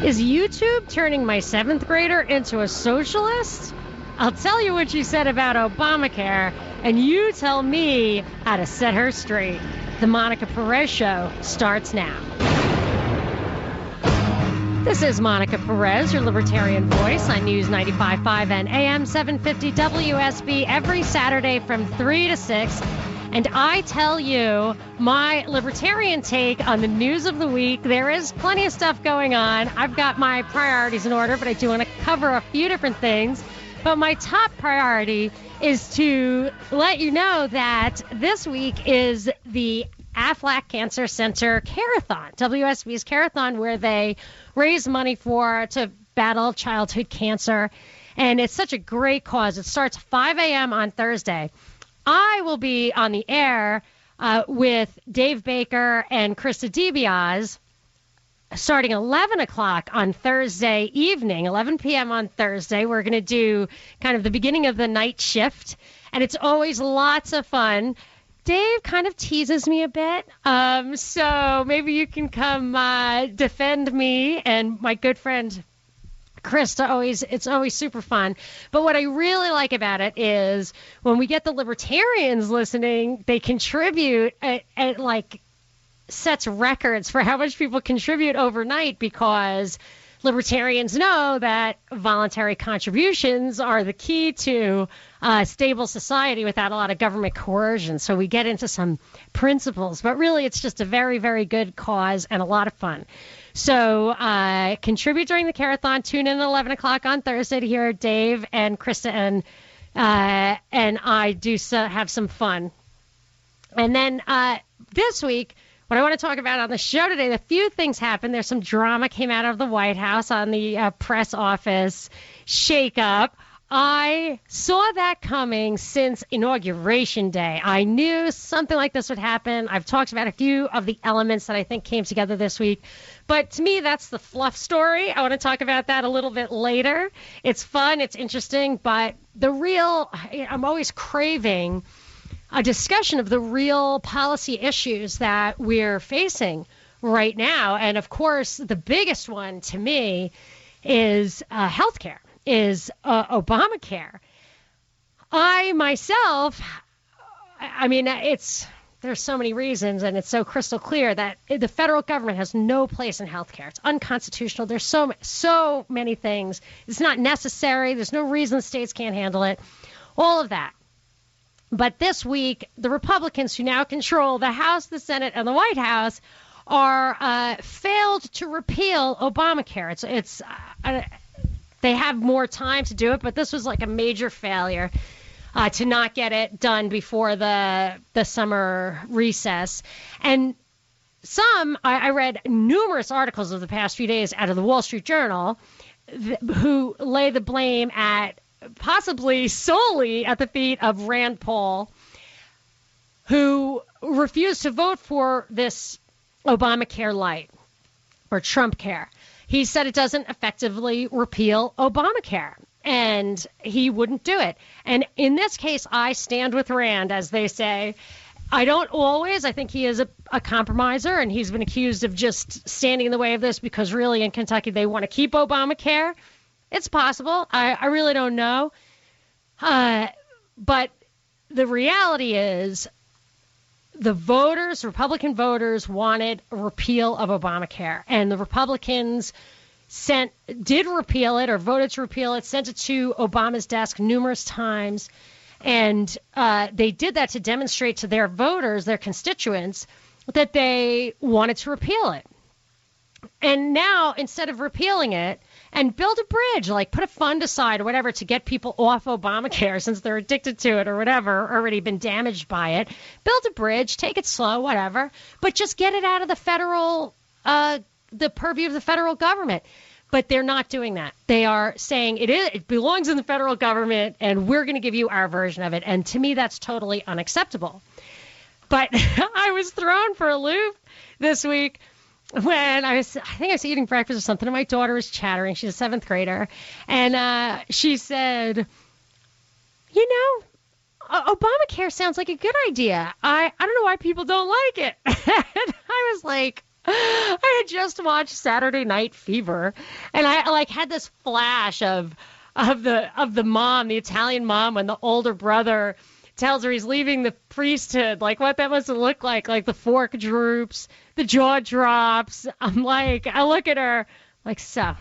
Is YouTube turning my 7th grader into a socialist? I'll tell you what she said about Obamacare, and you tell me how to set her straight. The Monica Perez Show starts now. This is Monica Perez, your Libertarian Voice on News 95.5 and AM 750 WSB every Saturday from 3 to 6. And I tell you my libertarian take on the news of the week. There is plenty of stuff going on. I've got my priorities in order, but I do want to cover a few different things. But my top priority is to let you know that this week is the Aflac Cancer Center Carethon, WSB's Carethon, where they raise money to battle childhood cancer. And it's such a great cause. It starts 5 a.m. on Thursday. I will be on the air with Dave Baker and Krista DiBiase starting 11 o'clock on Thursday evening, 11 p.m. on Thursday. We're going to do kind of the beginning of the night shift, and it's always lots of fun. Dave kind of teases me a bit, so maybe you can come defend me and my good friend Krista. It's always super fun. But what I really like about it is when we get the libertarians listening, they contribute at like sets records for how much people contribute overnight, because libertarians know that voluntary contributions are the key to a stable society without a lot of government coercion. So we get into some principles, but really it's just a very, very good cause and a lot of fun. So contribute during the Carethon. Tune in at 11 o'clock on Thursday to hear Dave and Krista and I do have some fun. And then this week, what I want to talk about on the show today, a few things happened. There's some drama came out of the White House on the press office shakeup. I saw that coming since Inauguration Day. I knew something like this would happen. I've talked about a few of the elements that I think came together this week. But to me, that's the fluff story. I want to talk about that a little bit later. It's fun. It's interesting. But I'm always craving a discussion of the real policy issues that we're facing right now. And, of course, the biggest one to me is healthcare. Is Obamacare. There's so many reasons, and it's so crystal clear that the federal government has no place in healthcare. It's unconstitutional. There's so many things. It's not necessary. There's no reason the states can't handle it. All of that. But this week, the Republicans who now control the House, the Senate, and the White House are failed to repeal Obamacare. They have more time to do it, but this was like a major failure to not get it done before the summer recess. And I read numerous articles of the past few days out of the Wall Street Journal who lay the blame possibly solely at the feet of Rand Paul, who refused to vote for this Obamacare light or Trump care. He said it doesn't effectively repeal Obamacare, and he wouldn't do it. And in this case, I stand with Rand, as they say. I don't always. I think he is a compromiser, and he's been accused of just standing in the way of this because really in Kentucky they want to keep Obamacare. It's possible. I really don't know. But the reality is the Republican voters wanted a repeal of Obamacare, and the Republicans did repeal it or voted to repeal it, sent it to Obama's desk numerous times, and they did that to demonstrate to their voters, their constituents, that they wanted to repeal it. And now, instead of repealing it and build a bridge, like put a fund aside or whatever to get people off Obamacare since they're addicted to it or whatever, already been damaged by it, build a bridge, take it slow, whatever, but just get it out of the federal, the purview of the federal government. But they're not doing that. They are saying it belongs in the federal government and we're going to give you our version of it. And to me, that's totally unacceptable. But I was thrown for a loop this week when I think I was eating breakfast or something, and my daughter was chattering. She's a 7th grader. And she said, Obamacare sounds like a good idea. I don't know why people don't like it. And I was like, I had just watched Saturday Night Fever, and I like had this flash of the mom, the Italian mom, when the older brother tells her he's leaving the priesthood, like what that must look like the fork droops, the jaw drops. I'm like, I look at her like, so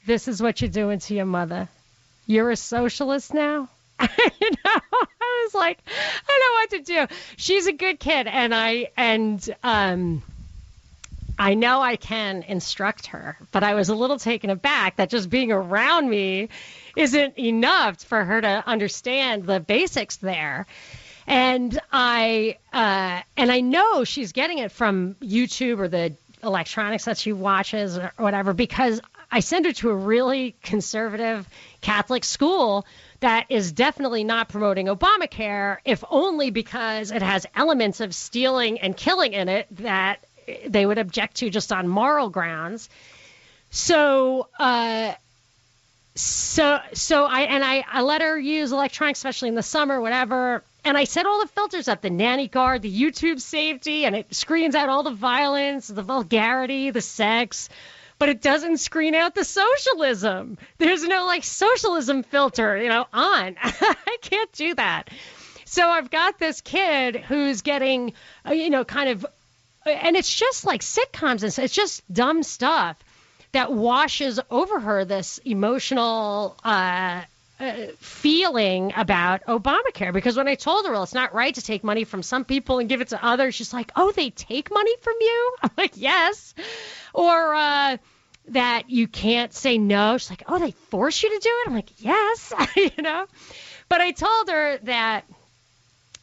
this is what you're doing to your mother. You're a socialist now? You know, I was like, I don't know what to do. She's a good kid, and I know I can instruct her, but I was a little taken aback that just being around me isn't enough for her to understand the basics there. And I know she's getting it from YouTube or the electronics that she watches or whatever, because I send her to a really conservative Catholic school that is definitely not promoting Obamacare, if only because it has elements of stealing and killing in it that they would object to just on moral grounds. So I let her use electronics, especially in the summer, whatever. And I set all the filters up, the nanny guard, the YouTube safety, and it screens out all the violence, the vulgarity, the sex, but it doesn't screen out the socialism. There's no like socialism filter, on. I can't do that. So I've got this kid who's getting, kind of, and it's just like sitcoms, and it's just dumb stuff that washes over her this emotional feeling about Obamacare. Because when I told her, well, it's not right to take money from some people and give it to others, she's like, oh, they take money from you? I'm like, yes. Or that you can't say no. She's like, oh, they force you to do it? I'm like, yes. But I told her that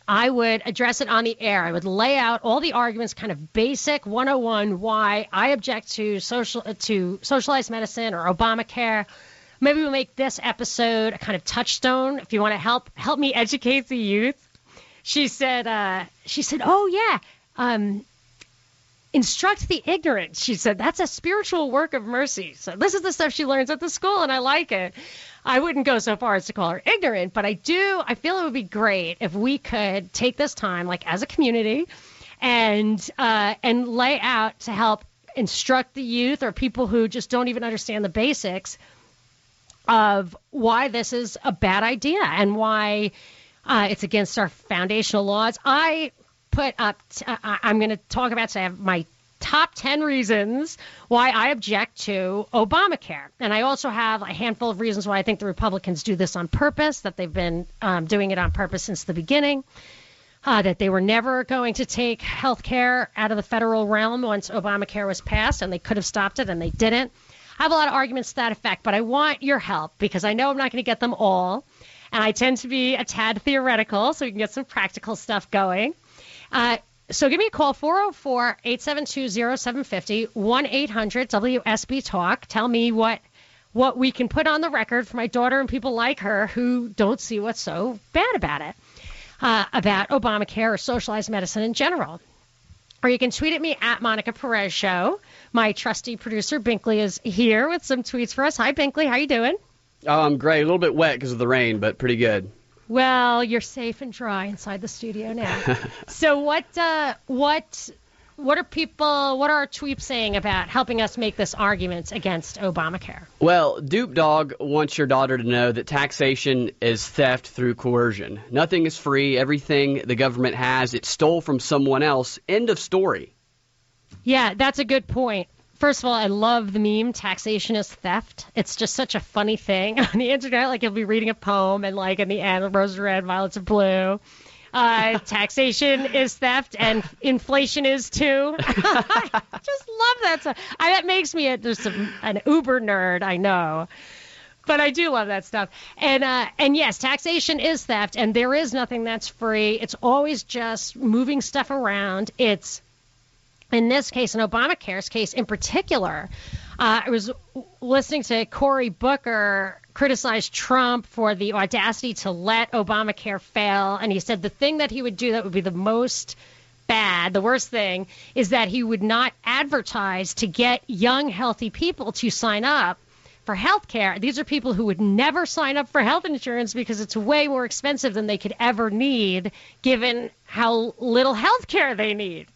I would address it on the air. I would lay out all the arguments, kind of basic 101, why I object to socialized medicine or Obamacare. Maybe we'll make this episode a kind of touchstone if you want to help me educate the youth. She said, oh, yeah, instruct the ignorant. She said, that's a spiritual work of mercy. So this is the stuff she learns at the school, and I like it. I wouldn't go so far as to call her ignorant, but I feel it would be great if we could take this time, like as a community, and lay out to help instruct the youth or people who just don't even understand the basics of why this is a bad idea and why it's against our foundational laws. I put up, I'm going to talk about today my top 10 reasons why I object to Obamacare. And I also have a handful of reasons why I think the Republicans do this on purpose, that they've been doing it on purpose since the beginning, that they were never going to take health care out of the federal realm once Obamacare was passed, and they could have stopped it, and they didn't. I have a lot of arguments to that effect, but I want your help because I know I'm not going to get them all, and I tend to be a tad theoretical, so we can get some practical stuff going. So give me a call, 404-872-0750, 1-800-WSB Talk. Tell me what we can put on the record for my daughter and people like her who don't see what's so bad about it, about Obamacare or socialized medicine in general. Or you can tweet at me at Monica Perez Show. My trusty producer, Binkley, is here with some tweets for us. Hi, Binkley. How you doing? Oh, I'm great. A little bit wet because of the rain, but pretty good. Well, you're safe and dry inside the studio now. So what are our tweets saying about helping us make this argument against Obamacare? Well, Dupe Dog wants your daughter to know that taxation is theft through coercion. Nothing is free. Everything the government has, it stole from someone else. End of story. Yeah, that's a good point. First of all, I love the meme, taxation is theft. It's just such a funny thing on the internet. Like, you'll be reading a poem, and like in the end, roses are red, violets are blue. Taxation is theft, and inflation is too. I just love that stuff. That makes me just an uber nerd, I know. But I do love that stuff. And yes, taxation is theft, and there is nothing that's free. It's always just moving stuff around. It's, in this case, in Obamacare's case in particular, I was listening to Cory Booker criticize Trump for the audacity to let Obamacare fail. And he said the thing that he would do that would be the most bad, the worst thing, is that he would not advertise to get young, healthy people to sign up for health care. These are people who would never sign up for health insurance because it's way more expensive than they could ever need, given how little health care they need.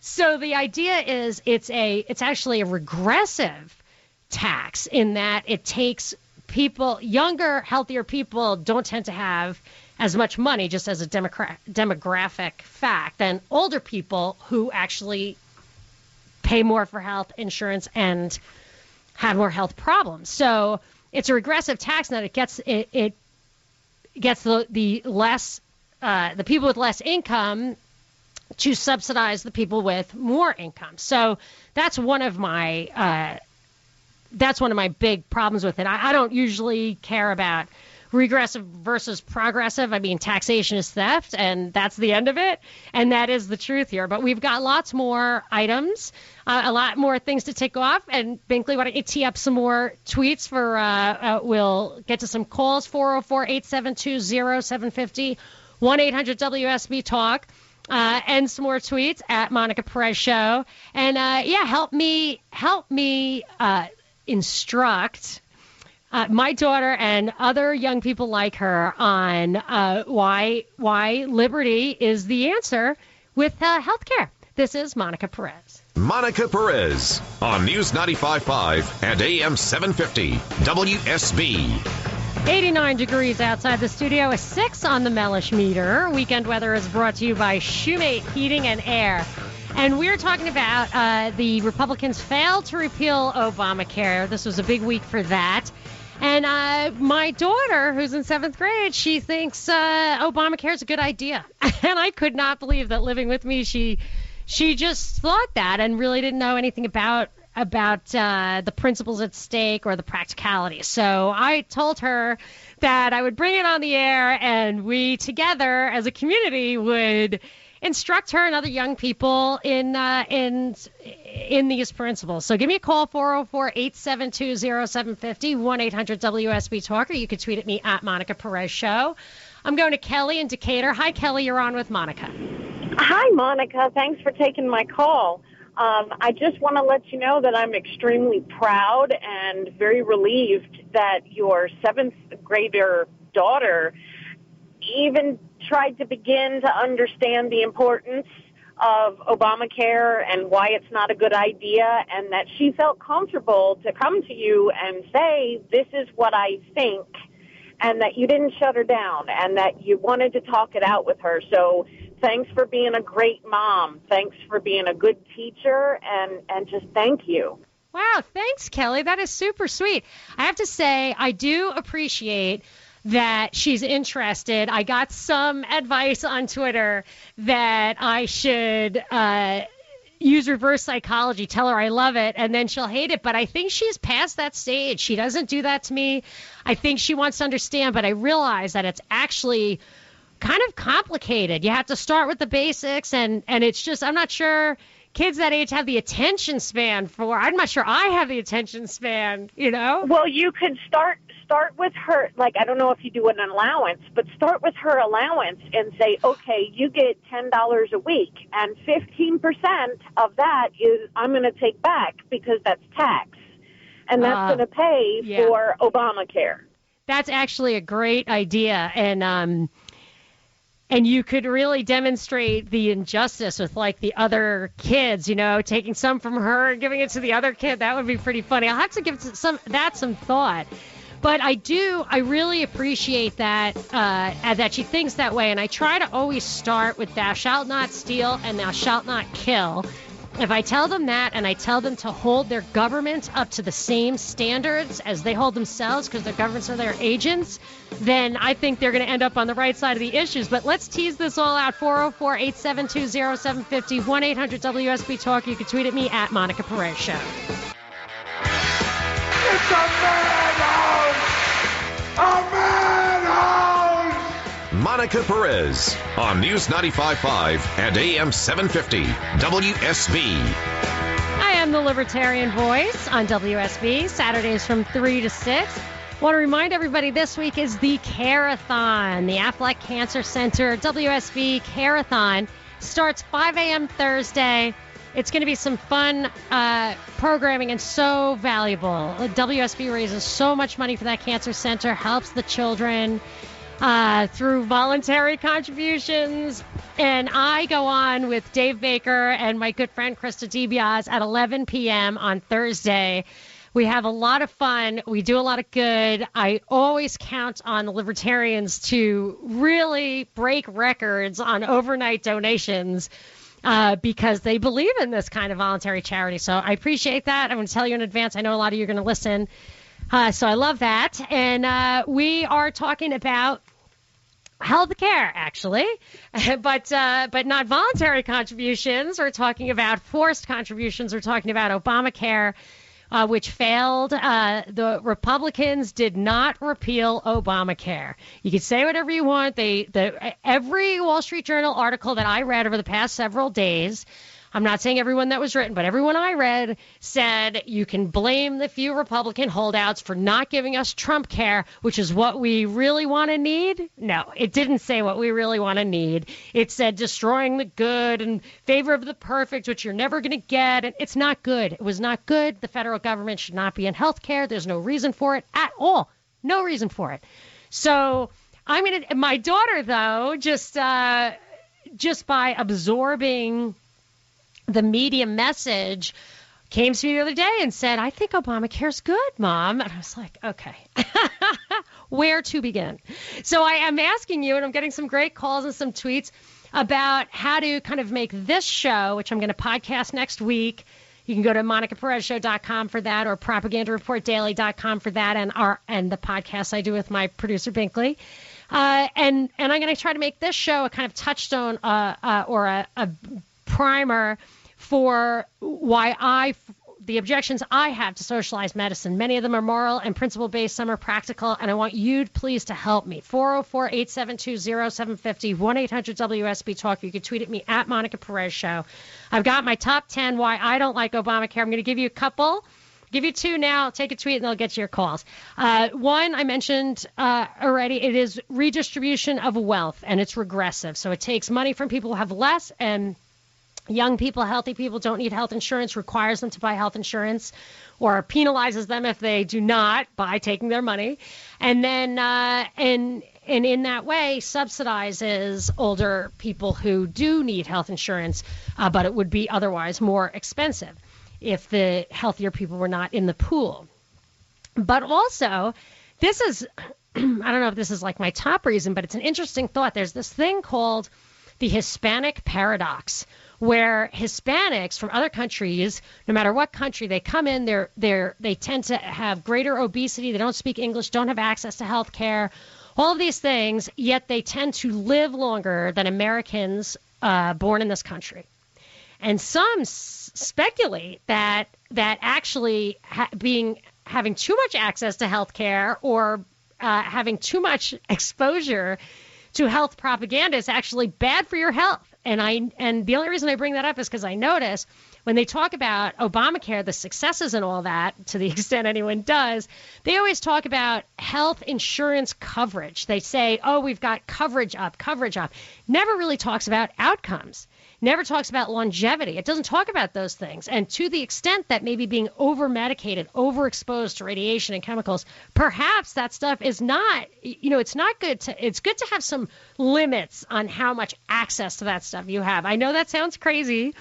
So the idea is it's actually a regressive tax in that it takes people, younger, healthier people don't tend to have as much money, just as a demographic fact, than older people who actually pay more for health insurance and have more health problems. So it's a regressive tax that it gets the less the people with less income to subsidize the people with more income. So that's one of my big problems with it. I don't usually care about regressive versus progressive. I mean, taxation is theft, and that's the end of it, and that is the truth here. But we've got lots more items, a lot more things to tick off. And Binkley, why don't you tee up some more tweets for we'll get to some calls, 404-872-0750, 1-800-WSB Talk, and some more tweets at Monica Perez Show. And, help me instruct my daughter and other young people like her on why liberty is the answer with healthcare. This is Monica Perez. Monica Perez on News 95.5 and AM 750 WSB. 89 degrees outside the studio, a 6 on the Mellish meter. Weekend weather is brought to you by Shoemate Heating and Air. And we're talking about the Republicans failed to repeal Obamacare. This was a big week for that. And my daughter, who's in 7th grade, she thinks Obamacare is a good idea. And I could not believe that living with me, she just thought that and really didn't know anything about the principles at stake or the practicality. So I told her that I would bring it on the air, and we together as a community would instruct her and other young people in these principles. So give me a call, 404-872-0750, 1-800-WSB Talk, or you can tweet at me at Monica Perez Show. I'm going to Kelly in Decatur. Hi, Kelly. You're on with Monica. Hi, Monica. Thanks for taking my call. I just want to let you know that I'm extremely proud and very relieved that your 7th grader daughter even tried to begin to understand the importance of Obamacare and why it's not a good idea, and that she felt comfortable to come to you and say, this is what I think, and that you didn't shut her down and that you wanted to talk it out with her. So thanks for being a great mom. Thanks for being a good teacher, and just thank you. Wow, thanks, Kelly. That is super sweet. I have to say, I do appreciate that she's interested. I got some advice on Twitter that I should use reverse psychology, tell her I love it, and then she'll hate it. But I think she's past that stage. She doesn't do that to me. I think she wants to understand, but I realize that it's actually kind of complicated. You have to start with the basics, and it's just, I'm not sure kids that age have the attention span for. I'm not sure I have the attention span, you know? Well, you could start with her, like, I don't know if you do an allowance, but start with her allowance and say, okay, you get $10 a week, and 15% of that is I'm going to take back because that's tax, and that's going to pay for Obamacare. That's actually a great idea, and you could really demonstrate the injustice with, like, the other kids, you know, taking some from her and giving it to the other kid. That would be pretty funny. I'll have to give some thought. But I really appreciate that that she thinks that way. And I try to always start with thou shalt not steal and thou shalt not kill. If I tell them that, and I tell them to hold their government up to the same standards as they hold themselves because their governments are their agents, then I think they're going to end up on the right side of the issues. But let's tease this all out. 404-872-0750, 1-800-WSB Talk. You can tweet at me at Monica Perez Show. It's a madhouse! A madhouse! Monica Perez on News 95.5 and AM 750 WSB. I am the Libertarian Voice on WSB, Saturdays from 3 to 6. Want to remind everybody this week is the Careathon. The Aflac Cancer Center WSB Careathon starts 5 a.m. Thursday. It's going to be some fun programming and so valuable. WSB raises so much money for that cancer center, helps the children. through voluntary contributions. And I go on with Dave Baker and my good friend Krista DiBiase at 11 p.m. on Thursday. We have a lot of fun. We do a lot of good. I always count on the libertarians to really break records on overnight donations because they believe in this kind of voluntary charity. So I appreciate that. I'm going to tell you in advance. I know a lot of you are going to listen. So I love that. And we are talking about health care, actually, but not voluntary contributions. We're talking about forced contributions. We're talking about Obamacare, which failed. The Republicans did not repeal Obamacare. You can say whatever you want. Every Wall Street Journal article that I read over the past several days, I'm not saying everyone that was written, but everyone I read said you can blame the few Republican holdouts for not giving us Trump care, which is what we really want to need. No, it didn't say what we really want to need. It said destroying the good in favor of the perfect, which you're never going to get. And it's not good. It was not good. The federal government should not be in health care. There's no reason for it at all. No reason for it. So my daughter, though, just by absorbing the media message, came to me the other day and said, I think Obamacare's good, Mom. And I was like, okay, where to begin? So I am asking you, and I'm getting some great calls and some tweets about how to kind of make this show, which I'm going to podcast next week. You can go to MonicaPerezShow.com for that, or PropagandaReportDaily.com for that, and the podcast I do with my producer Binkley. And I'm going to try to make this show a kind of touchstone or a primer for why the objections I have to socialized medicine. Many of them are moral and principle-based. Some are practical, and I want you, please, to help me. 404-872-0750, 1-800-WSB Talk. You can tweet at me at Monica Perez Show. I've got my top 10 why I don't like Obamacare. I'm going to give you a couple. Give you two now. Take a tweet, and they'll get you your calls. One I mentioned already. It is redistribution of wealth, and it's regressive. So it takes money from people who have less, and young people, healthy people don't need health insurance, requires them to buy health insurance, or penalizes them if they do not by taking their money. And then and in that way subsidizes older people who do need health insurance, but it would be otherwise more expensive if the healthier people were not in the pool. But also, this is, I don't know if this is like my top reason, but it's an interesting thought. There's this thing called the Hispanic Paradox, where Hispanics from other countries, no matter what country they come in, they tend to have greater obesity. They don't speak English, don't have access to health care, all of these things, yet they tend to live longer than Americans born in this country. And some speculate that actually having too much access to health care or having too much exposure to health propaganda is actually bad for your health. And the only reason I bring that up is because I notice when they talk about Obamacare, the successes and all that, to the extent anyone does, they always talk about health insurance coverage. They say, oh, we've got coverage up. Never really talks about outcomes. Never talks about longevity. It doesn't talk about those things. And to the extent that maybe being over-medicated, overexposed to radiation and chemicals, perhaps that stuff is not, it's not good it's good to have some limits on how much access to that stuff you have. I know that sounds crazy,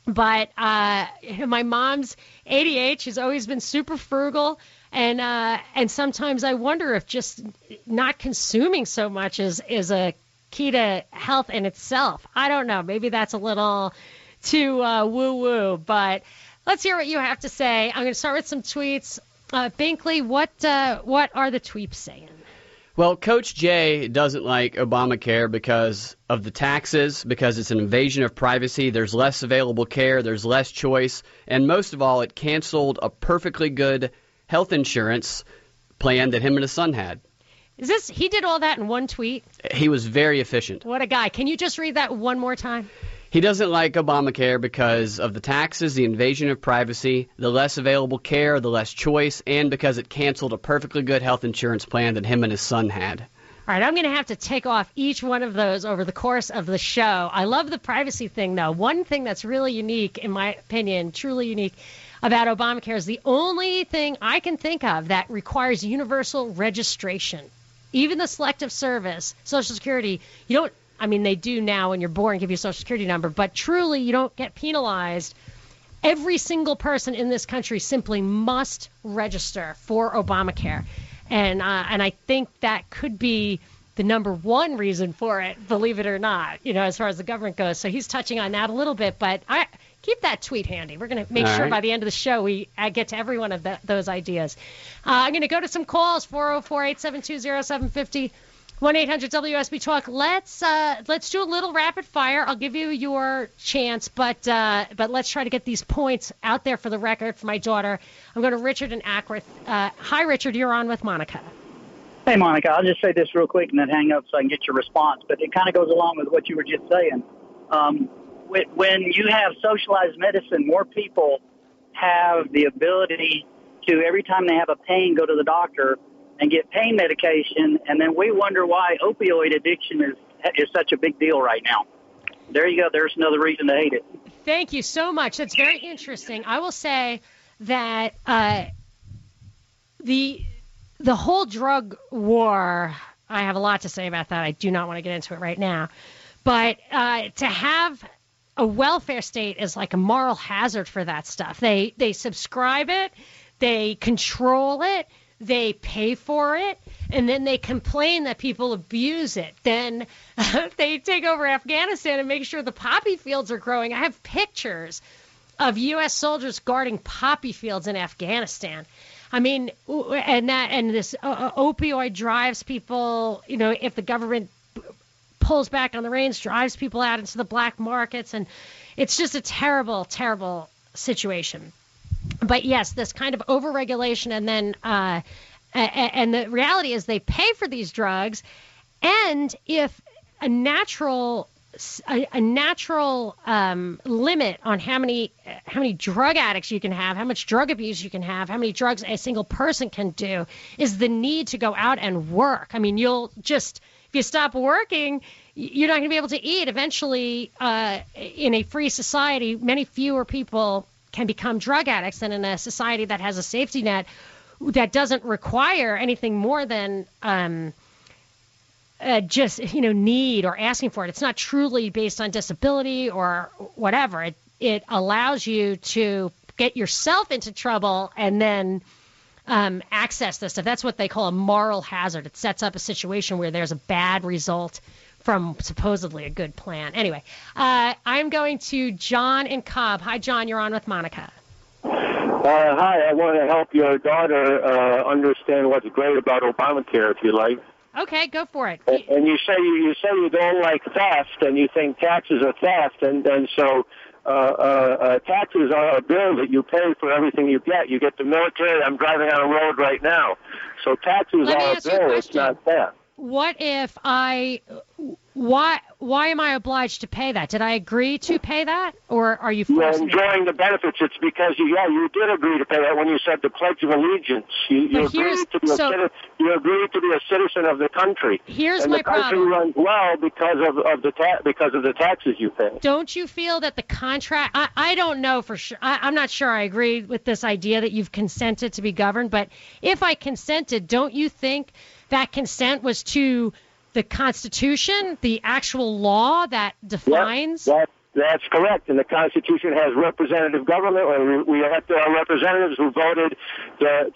but my mom's 88. She's always been super frugal. And sometimes I wonder if just not consuming so much is a key to health in itself. I don't know. Maybe that's a little too woo-woo, but let's hear what you have to say. I'm going to start with some tweets. Binkley, what are the tweets saying? Well, Coach Jay doesn't like Obamacare because of the taxes, because it's an invasion of privacy. There's less available care. There's less choice. And most of all, it canceled a perfectly good health insurance plan that him and his son had. He did all that in one tweet? He was very efficient. What a guy. Can you just read that one more time? He doesn't like Obamacare because of the taxes, the invasion of privacy, the less available care, the less choice, and because it canceled a perfectly good health insurance plan that him and his son had. All right, I'm going to have to take off each one of those over the course of the show. I love the privacy thing, though. One thing that's really unique, in my opinion, truly unique, about Obamacare is the only thing I can think of that requires universal registration. even the selective service, Social Security, you don't, I mean, they do now when you're born give you a Social Security number, but truly you don't get penalized. Every single person in this country simply must register for Obamacare. And I think that could be the number one reason for it, believe it or not, as far as the government goes. So he's touching on that a little bit, but keep that tweet handy. We're going to make sure by the end of the show we get to every one of those ideas. I'm going to go to some calls, 404-872-0750. 1-800-WSB Talk. Let's do a little rapid fire. I'll give you your chance, but let's try to get these points out there for the record for my daughter. I'm going to Richard in Ackworth. Hi, Richard. You're on with Monica. Hey, Monica. I'll just say this real quick and then hang up so I can get your response. But it kind of goes along with what you were just saying. When you have socialized medicine, more people have the ability to, every time they have a pain, go to the doctor and get pain medication, and then we wonder why opioid addiction is such a big deal right now. There you go. There's another reason to hate it. Thank you so much. That's very interesting. I will say that the whole drug war, I have a lot to say about that. I do not want to get into it right now. But to have a welfare state is like a moral hazard for that stuff. They subscribe it. They control it. They pay for it, and then they complain that people abuse it. Then they take over Afghanistan and make sure the poppy fields are growing. I have pictures of U.S. soldiers guarding poppy fields in Afghanistan. I mean, and this opioid drives people, if the government pulls back on the reins, drives people out into the black markets, and it's just a terrible, terrible situation. But yes, this kind of overregulation, and then and the reality is they pay for these drugs, and if a natural limit on how many drug addicts you can have, how much drug abuse you can have, how many drugs a single person can do, is the need to go out and work. I mean, if you stop working, you're not going to be able to eat. Eventually, in a free society, many fewer people can become drug addicts than in a society that has a safety net that doesn't require anything more than just need or asking for it. It's not truly based on disability or whatever. It allows you to get yourself into trouble and then access this stuff. That's what they call a moral hazard. It sets up a situation where there's a bad result from supposedly a good plan. Anyway, I'm going to John in Cobb. Hi, John. You're on with Monica. Hi. I want to help your daughter understand what's great about Obamacare, if you like. Okay, go for it. And you say you don't like theft, and you think taxes are theft, and so taxes are a bill that you pay for everything you get. You get the military. I'm driving on a road right now, so taxes are a bill. It's not theft. What if why am I obliged to pay that? Did I agree to pay that, or are you forced? You're enjoying the benefits. It's because you did agree to pay that when you said the Pledge of Allegiance. You agreed to be a citizen of the country. Here's my problem. And the country runs well because of the taxes you pay. Don't you feel that the contract? I don't know for sure. I'm not sure I agree with this idea that you've consented to be governed. But if I consented, don't you think that consent was to the Constitution, the actual law that defines? Yep, that's correct. And the Constitution has representative government. And we elected our representatives who voted for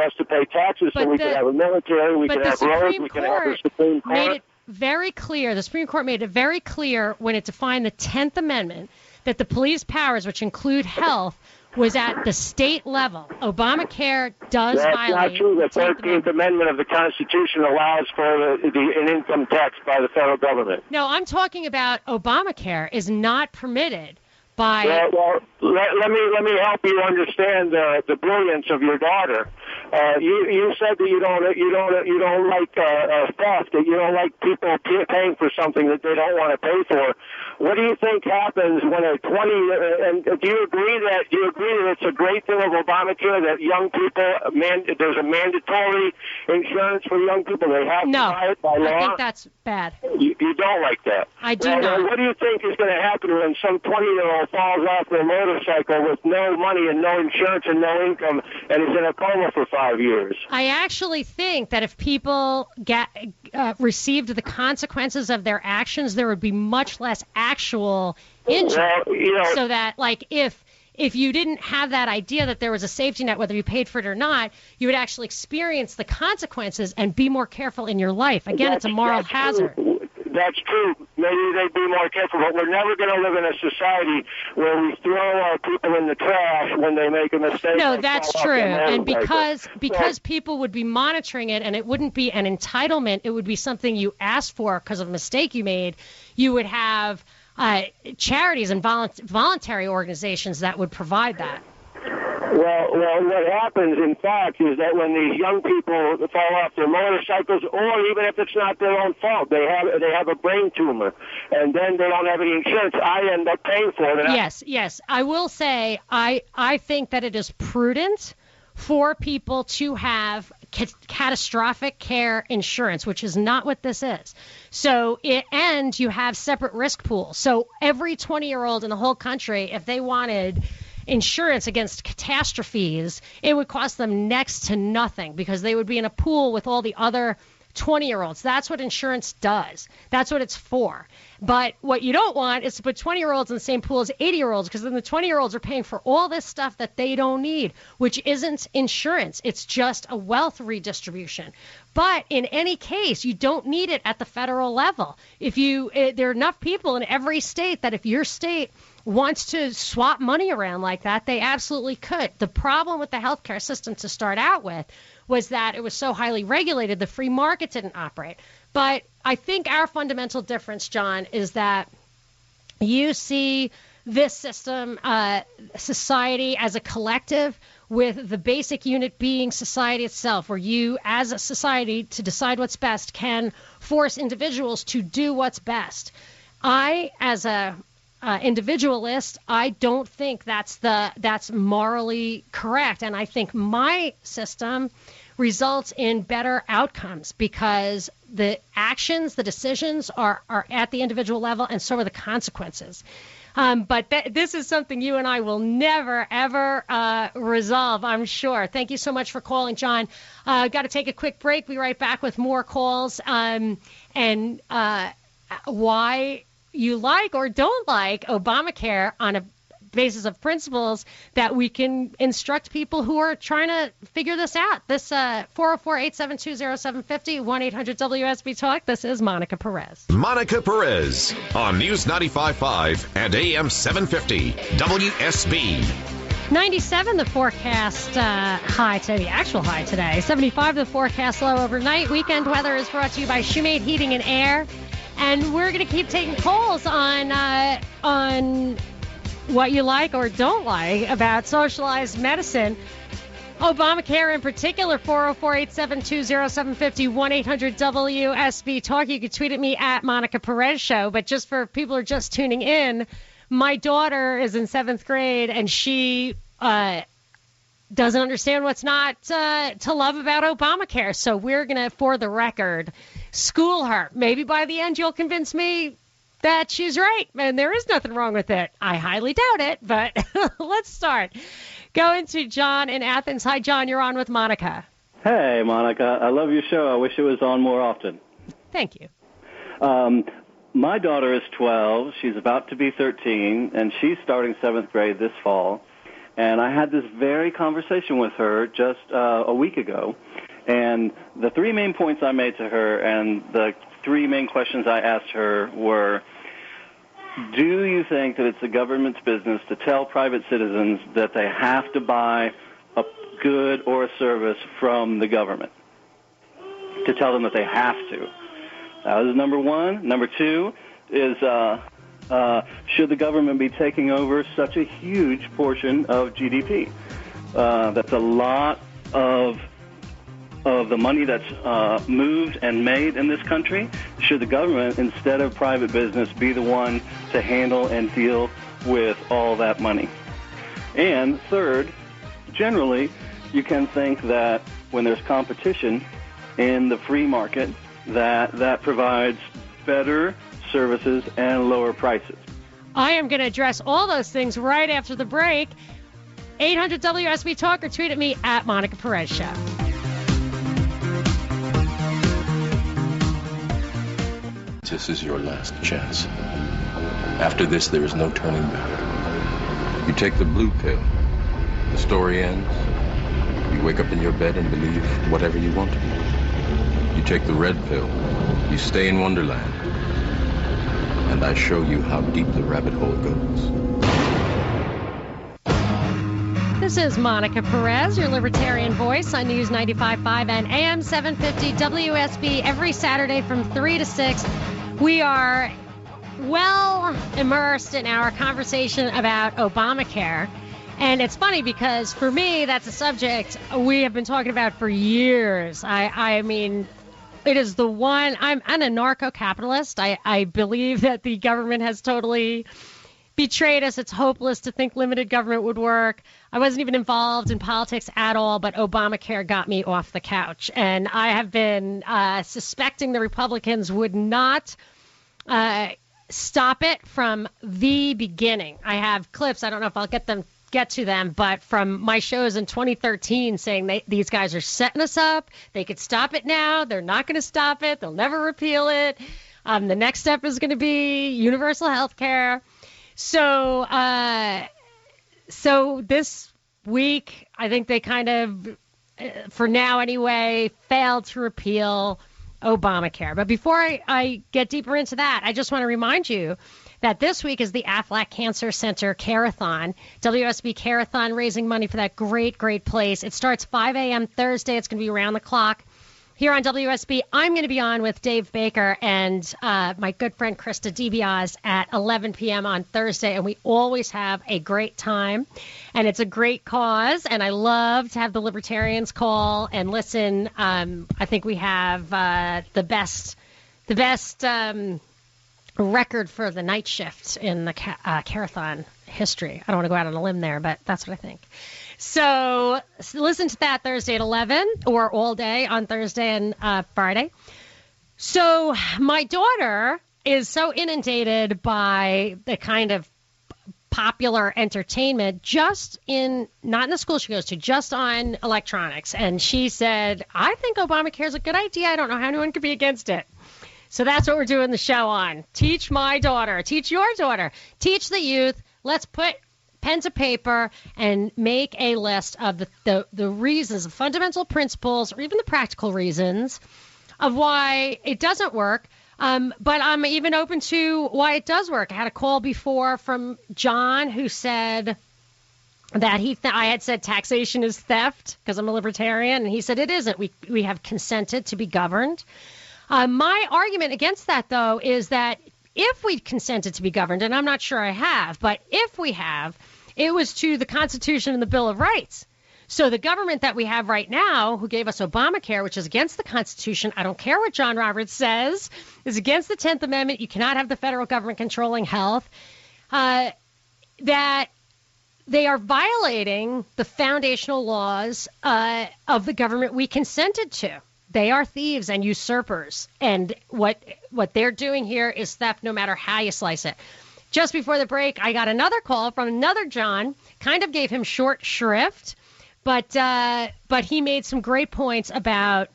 us to pay taxes, so we could have a military, we could have roads, we could have a Supreme Court. Made it very clear. The Supreme Court made it very clear when it defined the 10th Amendment that the police powers, which include health, was at the state level. Obamacare does violate. That's not true. The 13th Amendment of the Constitution allows for an income tax by the federal government. No, I'm talking about Obamacare is not permitted by. Well, let me help you understand the brilliance of your daughter. You said that you don't like theft, that you don't like people paying for something that they don't want to pay for. What do you think happens when and do you agree that it's a great thing of Obamacare that young people there's a mandatory insurance for young people? They have to buy it by law. I think that's bad. You don't like that. I do not. What do you think is going to happen when some 20-year-old falls off their motorcycle with no money and no insurance and no income and is in a coma for 5 years. I actually think that if people received the consequences of their actions, there would be much less actual injury. Well, so that, like, if you didn't have that idea that there was a safety net, whether you paid for it or not, you would actually experience the consequences and be more careful in your life. Again, it's a moral hazard. That's true. Maybe they'd be more careful, but we're never going to live in a society where we throw our people in the trash when they make a mistake. No, that's true. And because people would be monitoring it, and it wouldn't be an entitlement, it would be something you asked for because of a mistake you made, you would have charities and voluntary organizations that would provide that. Well, what happens, in fact, is that when these young people fall off their motorcycles, or even if it's not their own fault, they have a brain tumor, and then they don't have any insurance, I end up paying for it. Yes. I will say I think that it is prudent for people to have catastrophic care insurance, which is not what this is. So, and you have separate risk pools. So every 20-year-old in the whole country, if they wanted insurance against catastrophes, it would cost them next to nothing because they would be in a pool with all the other 20-year-olds. That's what insurance does. That's what it's for. But what you don't want is to put 20-year-olds in the same pool as 80-year-olds, because then the 20-year-olds are paying for all this stuff that they don't need, which isn't insurance. It's just a wealth redistribution. But in any case, you don't need it at the federal level. There are enough people in every state that if your state wants to swap money around like that, they absolutely could. The problem with the healthcare system to start out with was that it was so highly regulated, the free market didn't operate. But I think our fundamental difference, John, is that you see this system, society as a collective, with the basic unit being society itself, where you, as a society, to decide what's best, can force individuals to do what's best. I, as a individualist, I don't think that's morally correct, and I think my system results in better outcomes because the actions, the decisions are at the individual level, and so are the consequences. But this is something you and I will never, ever resolve, I'm sure. Thank you so much for calling, John. Got to take a quick break. Be right back with more calls and why you like or don't like Obamacare on a basis of principles that we can instruct people who are trying to figure this out. This 404-872-0750, 1-800-WSB Talk. This is Monica Perez. Monica Perez on News 95.5 and AM 750 WSB. 97 the forecast high today, the actual high today. 75 the forecast low overnight. Weekend weather is brought to you by Shoemade Heating and Air. And we're going to keep taking calls on what you like or don't like about socialized medicine. Obamacare in particular, 404-872-0750, 1-800-WSB Talk. You can tweet at me at Monica Perez Show. But just for people who are just tuning in, my daughter is in 7th grade, and she doesn't understand what's not to love about Obamacare. So we're going to, for the record, school her. Maybe by the end you'll convince me that she's right, and there is nothing wrong with it. I highly doubt it, but let's start. Going to John in Athens. Hi, John. You're on with Monica. Hey, Monica. I love your show. I wish it was on more often. Thank you. My daughter is 12. She's about to be 13, and she's starting 7th grade this fall. And I had this very conversation with her just a week ago. And the 3 main points I made to her and the 3 main questions I asked her were, do you think that it's the government's business to tell private citizens that they have to buy a good or a service from the government? To tell them that they have to. That was number 1. Number 2 is, should the government be taking over such a huge portion of GDP? That's a lot of the money that's moved and made in this country. Should the government, instead of private business, be the one to handle and deal with all that money? And third, generally, you can think that when there's competition in the free market, that provides better services and lower prices. I am going to address all those things right after the break. 800 WSB Talk or tweet at me at Monica Perez Show. This is your last chance. After this, there is no turning back. You take the blue pill. The story ends. You wake up in your bed and believe whatever you want to believe. You take the red pill. You stay in Wonderland. And I show you how deep the rabbit hole goes. This is Monica Perez, your Libertarian Voice on News 95.5 and AM 750 WSB every Saturday from 3 to 6. We are well immersed in our conversation about Obamacare. And it's funny because for me, that's a subject we have been talking about for years. I mean, it is the one, I'm a anarcho-capitalist. I believe that the government has totally betrayed us. It's hopeless to think limited government would work. I wasn't even involved in politics at all, but Obamacare got me off the couch. And I have been suspecting the Republicans would not stop it from the beginning. I have clips. I don't know if I'll get to them, but from my shows in 2013 saying these guys are setting us up. They could stop it now. They're not going to stop it. They'll never repeal it. The next step is going to be universal health care. So this week, I think they kind of, for now anyway, failed to repeal Obamacare. But before I get deeper into that, I just want to remind you that this week is the Aflac Cancer Center Careathon, WSB Careathon, raising money for that great, great place. It starts 5 a.m. Thursday. It's going to be around the clock. Here on WSB, I'm going to be on with Dave Baker and my good friend Krista DiBiase at 11 p.m. on Thursday, and we always have a great time, and it's a great cause, and I love to have the libertarians call and listen. I think we have the best record for the night shift in the Careathon history. I don't want to go out on a limb there, but that's what I think. So listen to that Thursday at 11 or all day on Thursday and Friday. So my daughter is so inundated by the kind of popular entertainment not in the school she goes to, just on electronics. And she said, I think Obamacare is a good idea. I don't know how anyone could be against it. So that's what we're doing the show on. Teach my daughter. Teach your daughter. Teach the youth. Let's put pen to paper and make a list of the reasons, the fundamental principles, or even the practical reasons of why it doesn't work. But I'm even open to why it does work. I had a call before from John who said that I had said taxation is theft because I'm a libertarian, and he said it isn't. We have consented to be governed. My argument against that, though, is that if we consented to be governed, and I'm not sure I have, but if we have, it was to the Constitution and the Bill of Rights. So the government that we have right now, who gave us Obamacare, which is against the Constitution, I don't care what John Roberts says, is against the 10th Amendment. You cannot have the federal government controlling health. That they are violating the foundational laws of the government we consented to. They are thieves and usurpers. And what they're doing here is theft no matter how you slice it. Just before the break, I got another call from another John, kind of gave him short shrift, but he made some great points about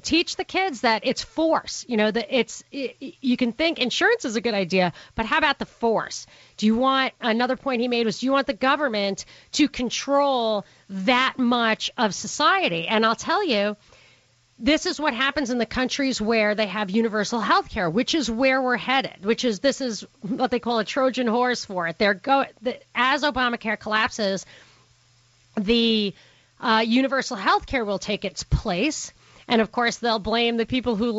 teach the kids that it's force. You know, that you can think insurance is a good idea, but how about the force? Another point he made was, do you want the government to control that much of society? And I'll tell you, this is what happens in the countries where they have universal health care, which is where we're headed, this is what they call a Trojan horse for it. As Obamacare collapses, the universal health care will take its place. And of course, they'll blame the people who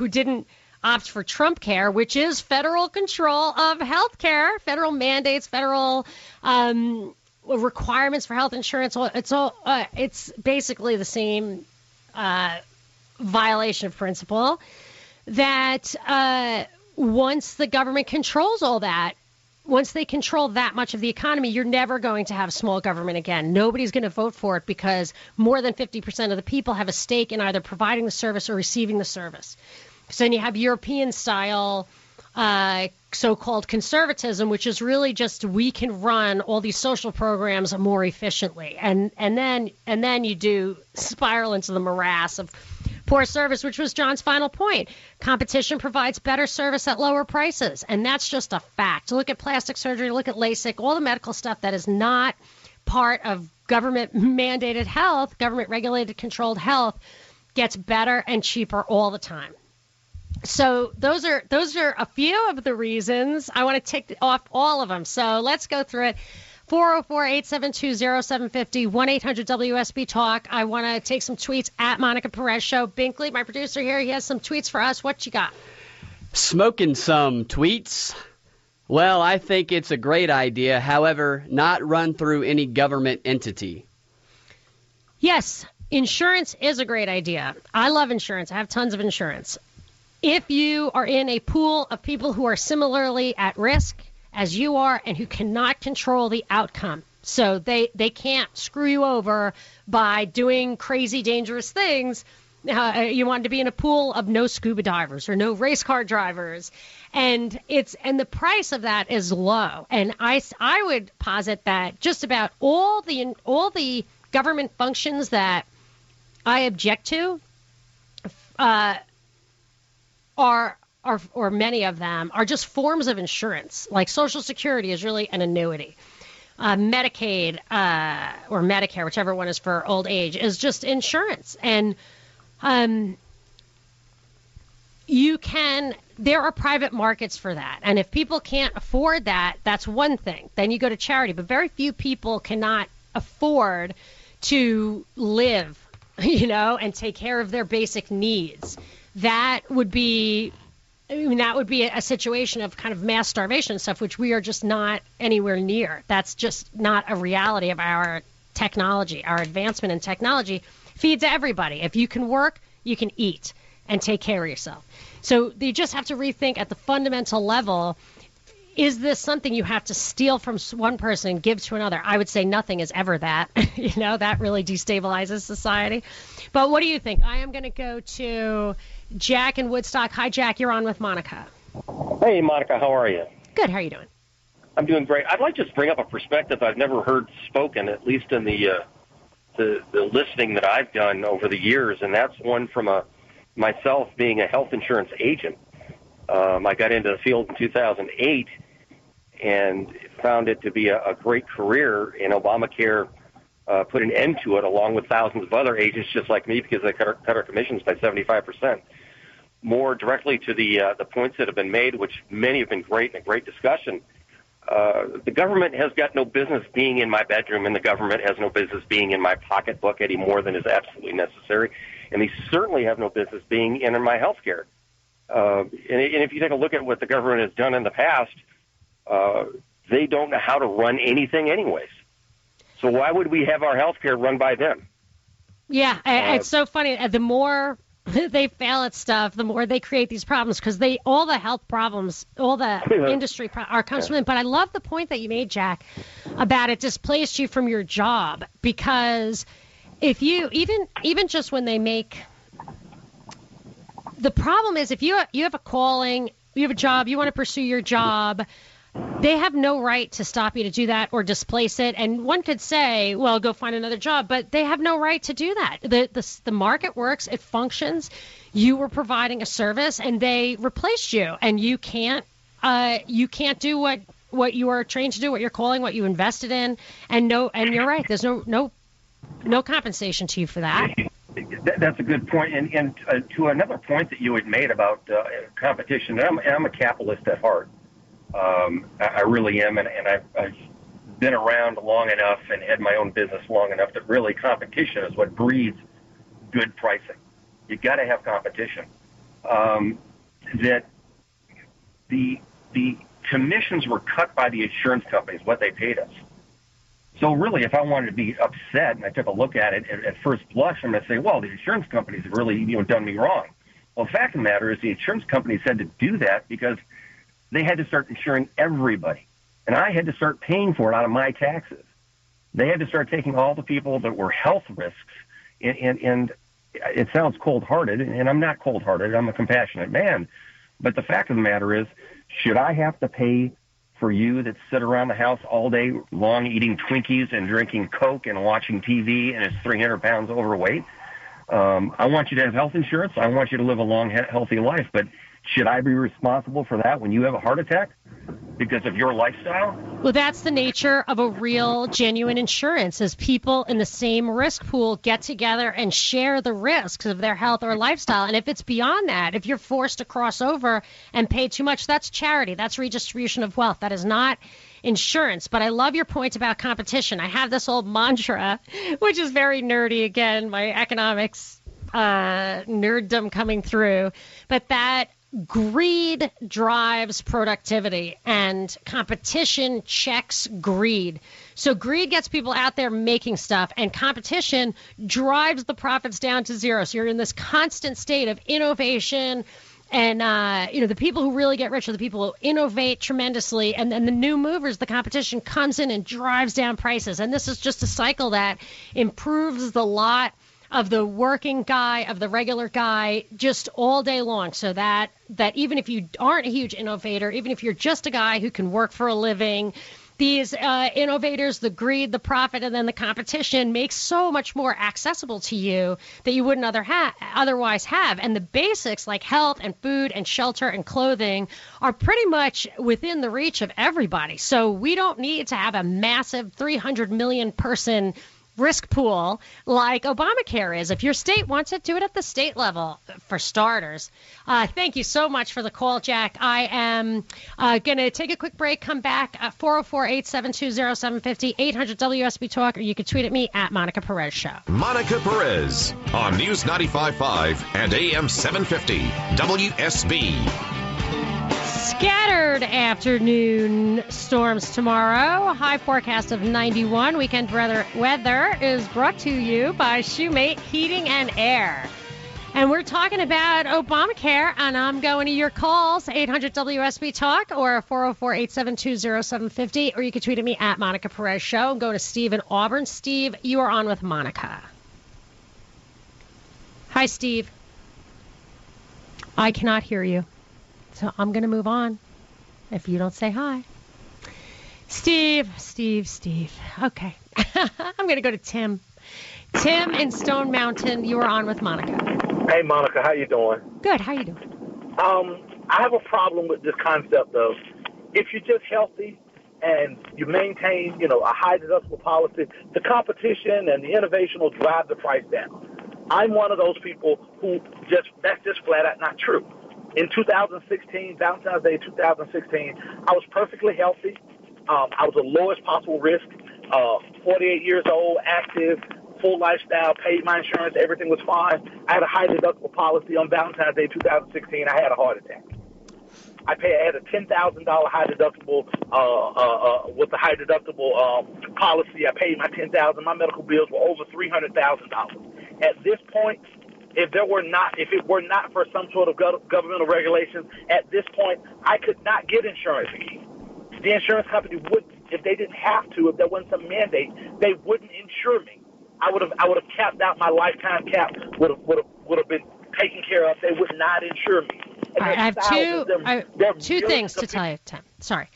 didn't opt for Trump care, which is federal control of health care, federal mandates, federal requirements for health insurance. It's basically the same violation of principle that once the government controls all that, once they control that much of the economy, you're never going to have small government again. Nobody's going to vote for it because more than 50% of the people have a stake in either providing the service or receiving the service. So then you have European-style so-called conservatism, which is really just we can run all these social programs more efficiently, and then you do spiral into the morass of poor service, which was John's final point. Competition provides better service at lower prices, and that's just a fact. Look at plastic surgery, look at LASIK, all the medical stuff that is not part of government-mandated health, government-regulated, controlled health, gets better and cheaper all the time. So those are a few of the reasons. I want to tick off all of them. So let's go through it. 404-872-0750, 1-800-WSB Talk. I want to take some tweets at Monica Perez Show. Binkley, my producer here, he has some tweets for us. What you got? Smoking some tweets. Well, I think it's a great idea. However, not run through any government entity. Yes, insurance is a great idea. I love insurance. I have tons of insurance. If you are in a pool of people who are similarly at risk as you are and who cannot control the outcome, so they can't screw you over by doing crazy, dangerous things, you want to be in a pool of no scuba divers or no race car drivers, and the price of that is low. And I would posit that just about all the government functions that I object to or many of them are just forms of insurance. Like Social Security is really an annuity. Medicaid or Medicare, whichever one is for old age, is just insurance. And there are private markets for that. And if people can't afford that, that's one thing. Then you go to charity. But very few people cannot afford to live, and take care of their basic needs. That would be a situation of kind of mass starvation and stuff, which we are just not anywhere near. That's just not a reality of our technology. Our advancement in technology feeds everybody. If you can work, you can eat and take care of yourself. So you just have to rethink at the fundamental level, is this something you have to steal from one person and give to another? I would say nothing is ever that. That really destabilizes society. But what do you think? I am going to go to Jack in Woodstock. Hi, Jack. You're on with Monica. Hey, Monica. How are you? Good. How are you doing? I'm doing great. I'd like to just bring up a perspective I've never heard spoken, at least in the listening that I've done over the years, and that's one from myself being a health insurance agent. I got into the field in 2008 and found it to be a great career, and Obamacare put an end to it along with thousands of other agents just like me because they cut our commissions by 75%. More directly to the points that have been made, which many have been great and a great discussion, the government has got no business being in my bedroom, and the government has no business being in my pocketbook any more than is absolutely necessary, and they certainly have no business being in my health care. And if you take a look at what the government has done in the past, they don't know how to run anything anyways. So why would we have our health care run by them? Yeah, it's so funny. The more they fail at stuff, the more they create these problems because all the health problems, all the industry comes from them. But I love the point that you made, Jack, about it displaced you from your job, because if you even just when they make the problem is if you have a calling, you have a job, you want to pursue your job, they have no right to stop you to do that or displace it. And one could say, well, go find another job, but they have no right to do that. The market works, it functions. You were providing a service and they replaced you, and you can't do what you are trained to do, what you're calling, what you invested in. And you're right. There's no compensation to you for that. That's a good point. And to another point that you had made about competition, I'm a capitalist at heart. I really am, and I've been around long enough and had my own business long enough that really competition is what breeds good pricing. You got to have competition. That the commissions were cut by the insurance companies, what they paid us. So really, if I wanted to be upset and I took a look at it at first blush, I'm going to say, well, the insurance companies have really done me wrong. Well, the fact of the matter is the insurance companies had to do that because they had to start insuring everybody. And I had to start paying for it out of my taxes. They had to start taking all the people that were health risks. And it sounds cold-hearted, and I'm not cold-hearted. I'm a compassionate man. But the fact of the matter is should I have to pay for you that sit around the house all day long eating Twinkies and drinking Coke and watching TV and is 300 pounds overweight? I want you to have health insurance. I want you to live a long, healthy life. But should I be responsible for that when you have a heart attack because of your lifestyle? Well, that's the nature of a real, genuine insurance, is people in the same risk pool get together and share the risks of their health or lifestyle. And if it's beyond that, if you're forced to cross over and pay too much, that's charity. That's redistribution of wealth. That is not insurance. But I love your point about competition. I have this old mantra, which is very nerdy. Again, my economics nerddom coming through. But that greed drives productivity, and competition checks greed. So greed gets people out there making stuff, and competition drives the profits down to zero. So you're in this constant state of innovation. And, the people who really get rich are the people who innovate tremendously. And then the new movers, the competition comes in and drives down prices. And this is just a cycle that improves the lot of the working guy, of the regular guy, just all day long. So that even if you aren't a huge innovator, even if you're just a guy who can work for a living, these innovators, the greed, the profit, and then the competition makes so much more accessible to you that you wouldn't otherwise have. And the basics like health and food and shelter and clothing are pretty much within the reach of everybody. So we don't need to have a massive 300 million person risk pool like Obamacare is. If your state wants it, do it at the state level for starters. Thank you so much for the call, Jack. I am going to take a quick break, come back at 404-872-0750, 800-WSB Talk, or you can tweet at me at Monica Perez Show. Monica Perez on News 95.5 and AM 750 WSB. Scattered afternoon storms tomorrow. High forecast of 91. Weekend weather is brought to you by Shoemate Heating and Air. And we're talking about Obamacare, and I'm going to your calls, 800-WSB Talk or 404-872-0750, or you can tweet at me at Monica Perez Show. I'm going to Steve in Auburn. Steve, you are on with Monica. Hi, Steve. I cannot hear you. So I'm going to move on if you don't say hi. Steve. Okay. I'm going to go to Tim. Tim in Stone Mountain, you are on with Monica. Hey, Monica, how you doing? Good. How you doing? I have a problem with this concept of if you're just healthy and you maintain, a high deductible policy, the competition and the innovation will drive the price down. I'm one of those people who that's just flat out not true. In 2016, Valentine's Day 2016, I was perfectly healthy. I was the lowest possible risk, 48 years old, active, full lifestyle, paid my insurance, everything was fine. I had a high deductible policy on Valentine's Day 2016. I had a heart attack. I had a $10,000 high deductible with the high deductible policy. I paid my $10,000. My medical bills were over $300,000. At this point, if it were not for some sort of governmental regulations, at this point, I could not get insurance again. The insurance company would, if they didn't have to, if there wasn't some mandate, they wouldn't insure me. I would have capped out my lifetime cap. Would have been taken care of. They would not insure me. All right, I have two things to tell you, Tim. Sorry,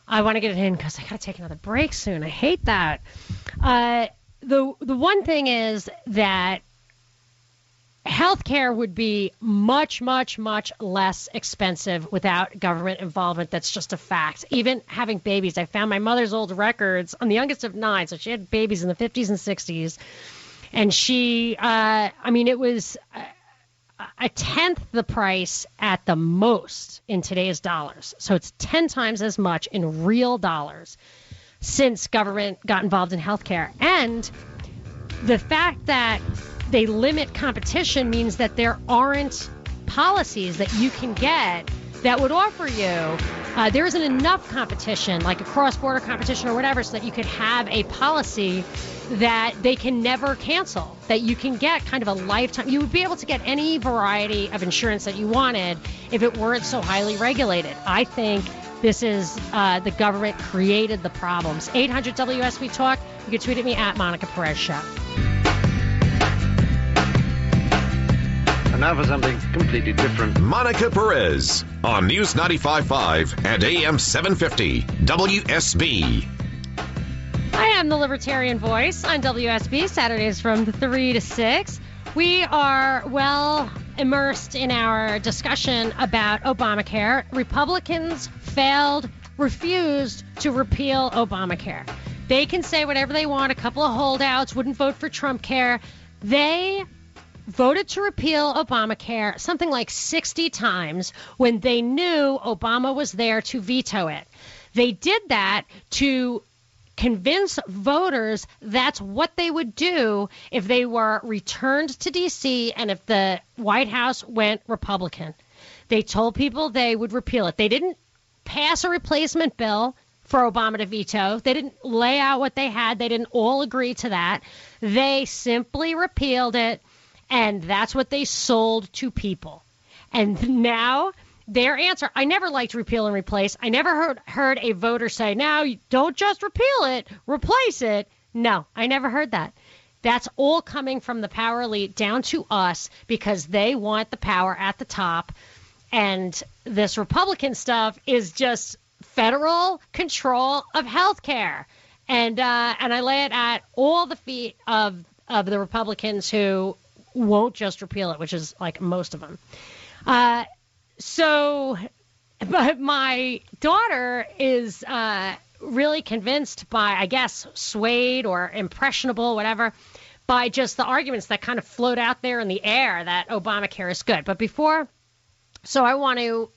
I want to get it in because I got to take another break soon. I hate that. The one thing is that healthcare would be much, much, much less expensive without government involvement. That's just a fact. Even having babies, I found my mother's old records. I'm the youngest of 9, so she had babies in the 50s and 60s. And she, it was a tenth the price at the most in today's dollars. So it's 10 times as much in real dollars since government got involved in healthcare. And the fact that they limit competition means that there aren't policies that you can get that would offer you. There isn't enough competition, like a cross-border competition or whatever, so that you could have a policy that they can never cancel, that you can get kind of a lifetime. You would be able to get any variety of insurance that you wanted if it weren't so highly regulated. I think this is the government created the problems. 800-WSB Talk. You can tweet at me at Monica Perez Show. And now for something completely different. Monica Perez on News 95.5 and AM 750 WSB. I am the Libertarian Voice on WSB, Saturdays from 3 to 6. We are well immersed in our discussion about Obamacare. Republicans refused to repeal Obamacare. They can say whatever they want. A couple of holdouts wouldn't vote for Trump care. They voted to repeal Obamacare something like 60 times when they knew Obama was there to veto it. They did that to convince voters that's what they would do if they were returned to D.C. and if the White House went Republican. They told people they would repeal it. They didn't pass a replacement bill for Obama to veto. They didn't lay out what they had. They didn't all agree to that. They simply repealed it, and that's what they sold to people. And now their answer, I never liked repeal and replace. I never heard a voter say, now don't just repeal it, replace it. No, I never heard that. That's all coming from the power elite down to us because they want the power at the top. And this Republican stuff is just federal control of health care. And I lay it at all the feet of the Republicans who won't just repeal it, which is like most of them. But my daughter is really convinced by, I guess, swayed or impressionable, whatever, by just the arguments that kind of float out there in the air that Obamacare is good. But I want to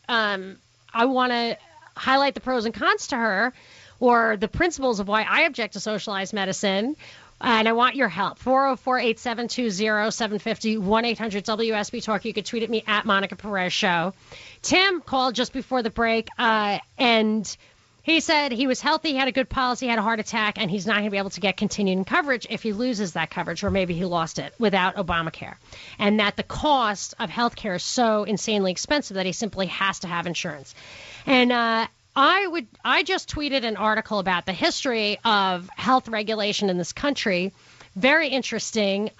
highlight the pros and cons to her, or the principles of why I object to socialized medicine. And I want your help. 404-872-0750, 1-800-WSB Talk. You could tweet at me at Monica Perez Show. Tim called just before the break, and he said he was healthy, he had a good policy, had a heart attack, and he's not going to be able to get continuing coverage if he loses that coverage, or maybe he lost it without Obamacare. And that the cost of health care is so insanely expensive that he simply has to have insurance. And I just tweeted an article about the history of health regulation in this country. Very interesting,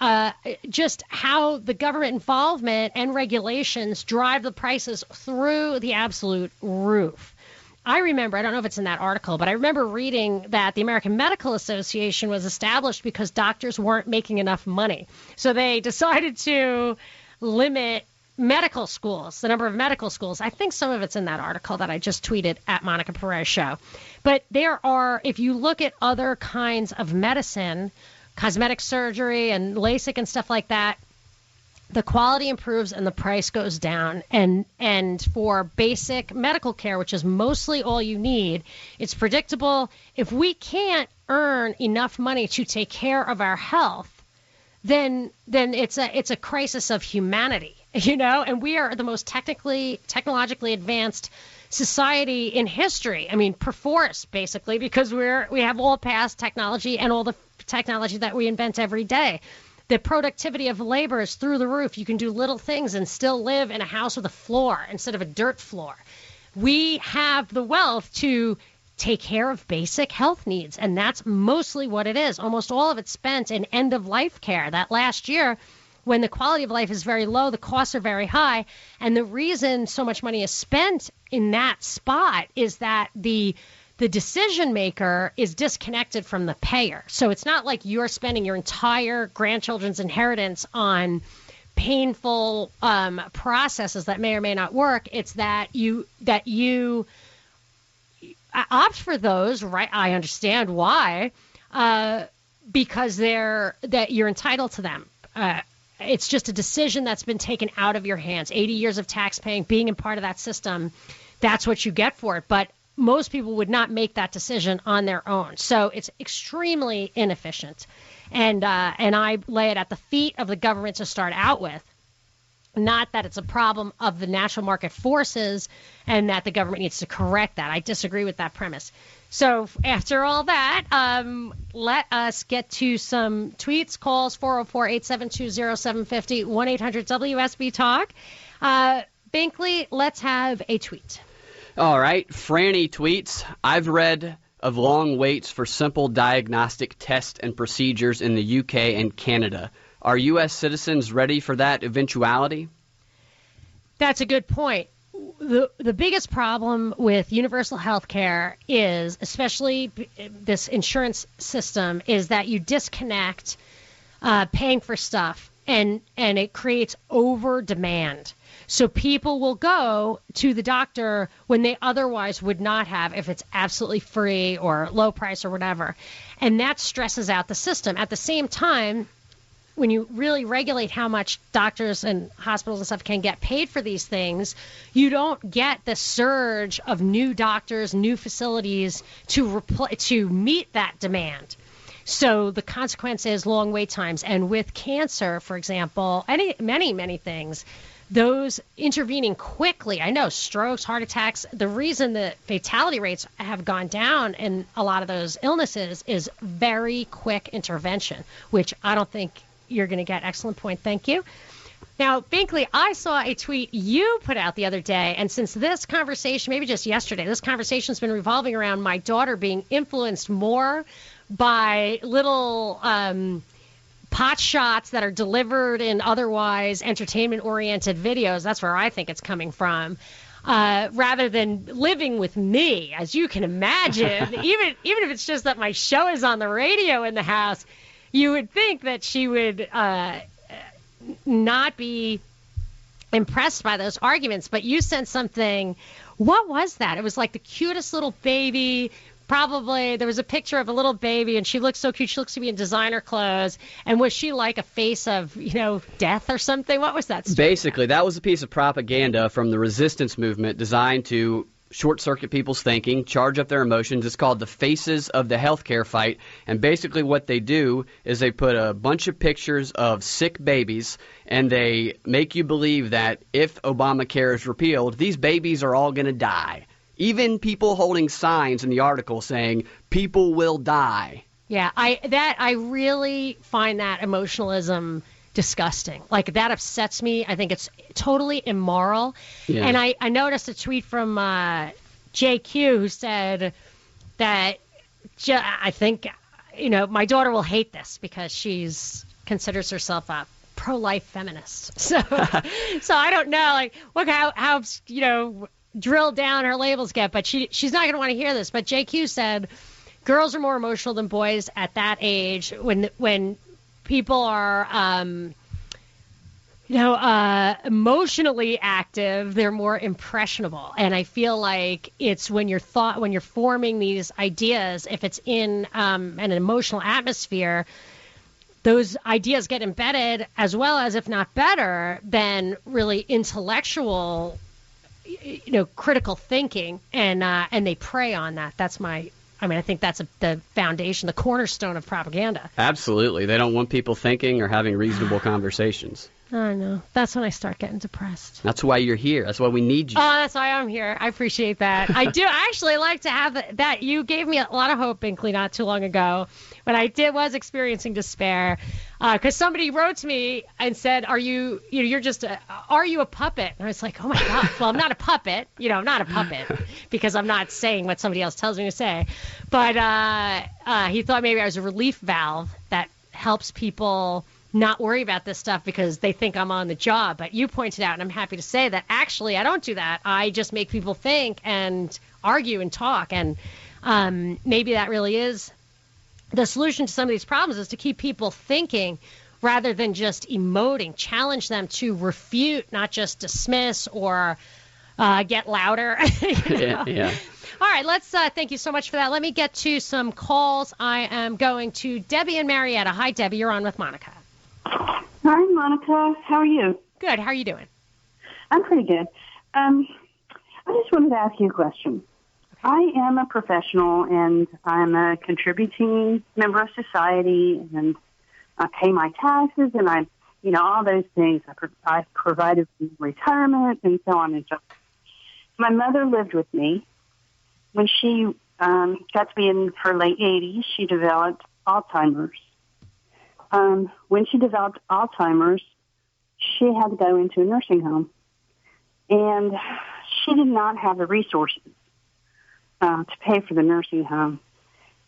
just how the government involvement and regulations drive the prices through the absolute roof. I remember, I don't know if it's in that article, but I remember reading that the American Medical Association was established because doctors weren't making enough money. So they decided to limit medical schools, the number of medical schools. I think some of it's in that article that I just tweeted at Monica Perez Show. But there are, if you look at other kinds of medicine, cosmetic surgery and LASIK and stuff like that, the quality improves and the price goes down. And for basic medical care, which is mostly all you need, it's predictable. If we can't earn enough money to take care of our health, then it's a crisis of humanity, you know, and we are the most technologically advanced society in history. I mean, perforce, basically, because we have all past technology and all the technology that we invent every day. The productivity of labor is through the roof. You can do little things and still live in a house with a floor instead of a dirt floor. We have the wealth to take care of basic health needs, and that's mostly what it is. Almost all of it's spent in end-of-life care. That last year, when the quality of life is very low, the costs are very high, and the reason so much money is spent in that spot is that the decision maker is disconnected from the payer. So it's not like you're spending your entire grandchildren's inheritance on painful processes that may or may not work. It's that you opt for those, right? I understand why, because that you're entitled to them. It's just a decision that's been taken out of your hands. 80 years of tax paying, being a part of that system, that's what you get for it. But most people would not make that decision on their own. So it's extremely inefficient. And I lay it at the feet of the government to start out with. Not that it's a problem of the natural market forces and that the government needs to correct that. I disagree with that premise. So after all that, let us get to some tweets, calls, 404-872-0750, 1-800-WSB Talk. Binkley, let's have a tweet. All right. Franny tweets, I've read of long waits for simple diagnostic tests and procedures in the UK and Canada. Are U.S. citizens ready for that eventuality? That's a good point. The biggest problem with universal health care is, especially this insurance system, is that you disconnect paying for stuff, and it creates over demand. So people will go to the doctor when they otherwise would not have if it's absolutely free or low price or whatever. And that stresses out the system. At the same time, when you really regulate how much doctors and hospitals and stuff can get paid for these things, you don't get the surge of new doctors, new facilities to meet that demand. So the consequence is long wait times. And with cancer, for example, many things, those intervening quickly, I know strokes, heart attacks, the reason the fatality rates have gone down in a lot of those illnesses is very quick intervention, which I don't think you're going to get. Excellent point. Thank you. Now, Binkley, I saw a tweet you put out the other day, and since this conversation, maybe just yesterday, this conversation's been revolving around my daughter being influenced more by little pot shots that are delivered in otherwise entertainment-oriented videos. That's where I think it's coming from. Rather than living with me, as you can imagine, even if it's just that my show is on the radio in the house, you would think that she would not be impressed by those arguments. But you sent something. What was that? It was like the cutest little baby. Probably there was a picture of a little baby, and she looks so cute. She looks to be in designer clothes. And was she like a face of, death or something? What was that? Basically, that was a piece of propaganda from the resistance movement designed to short-circuit people's thinking, charge up their emotions. It's called the Faces of the Healthcare Fight. And basically what they do is they put a bunch of pictures of sick babies, and they make you believe that if Obamacare is repealed, these babies are all going to die. Even people holding signs in the article saying, people will die. Yeah, I really find that emotionalism disgusting. Like, that upsets me. I think it's totally immoral. Yeah. And I noticed a tweet from JQ who said that I think, my daughter will hate this because she's considers herself a pro-life feminist. So I don't know, look how drilled down her labels get, but she's not going to want to hear this. But JQ said girls are more emotional than boys at that age. When people are, emotionally active, they're more impressionable. And I feel like it's when you're forming these ideas, if it's in an emotional atmosphere, those ideas get embedded as well as, if not better, than really intellectual, critical thinking, and they prey on that. I think that's the foundation, the cornerstone of propaganda. Absolutely. They don't want people thinking or having reasonable conversations. I know. That's when I start getting depressed. That's why you're here. That's why we need you. Oh, that's why I'm here. I appreciate that. I do actually like to have that. You gave me a lot of hope, Binkley, not too long ago, when I was experiencing despair. Because somebody wrote to me and said, are you a puppet? And I was like, oh my God. Well, I'm not a puppet. I'm not a puppet because I'm not saying what somebody else tells me to say. But he thought maybe I was a relief valve that helps people not worry about this stuff because they think I'm on the job. But you pointed out, and I'm happy to say that actually I don't do that. I just make people think and argue and talk. And maybe that really is the solution to some of these problems, is to keep people thinking rather than just emoting. Challenge them to refute, not just dismiss or get louder. Yeah. All right, let's thank you so much for that. Let me get to some calls. I am going to Debbie and Marietta. Hi, Debbie. You're on with Monica. Hi, Monica. How are you? Good. How are you doing? I'm pretty good. I just wanted to ask you a question. I am a professional, and I'm a contributing member of society, and I pay my taxes, and I, all those things. I provided retirement and so on and so forth. My mother lived with me. When she got to be in her late 80s, she developed Alzheimer's. When she developed Alzheimer's, she had to go into a nursing home, and she did not have the resources to pay for the nursing home.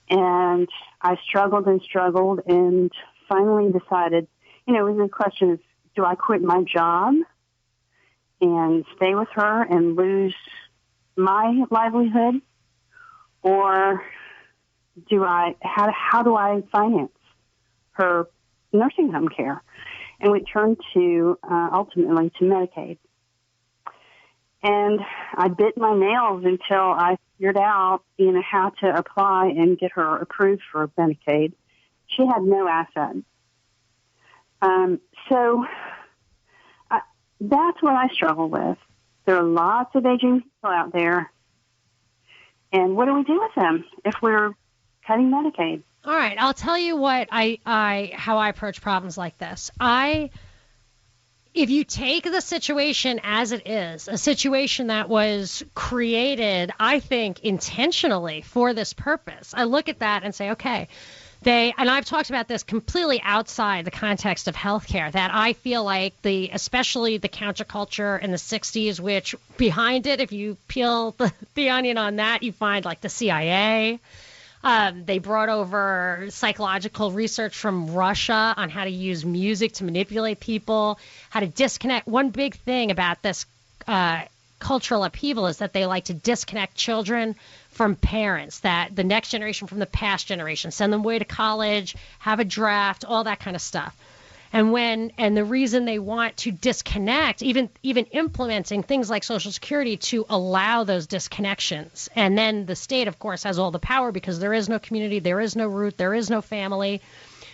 And I struggled and finally decided, it was a question of, do I quit my job and stay with her and lose my livelihood, or how do I finance her nursing home care? And we turned to ultimately to Medicaid. And I bit my nails until I figured out, how to apply and get her approved for Medicaid. She had no asset. So that's what I struggle with. There are lots of aging people out there. And what do we do with them if we're cutting Medicaid? All right, I'll tell you what how I approach problems like this. If you take the situation as it is, a situation that was created, I think, intentionally for this purpose, I look at that and say, okay, and I've talked about this completely outside the context of healthcare, that I feel like especially the counterculture in the 60s, which behind it, if you peel the onion on that, you find like the CIA. They brought over psychological research from Russia on how to use music to manipulate people, how to disconnect. One big thing about this cultural upheaval is that they like to disconnect children from parents, that the next generation from the past generation, send them away to college, have a draft, all that kind of stuff. And the reason they want to disconnect, even implementing things like Social Security to allow those disconnections. And then the state, of course, has all the power because there is no community, there is no root, there is no family.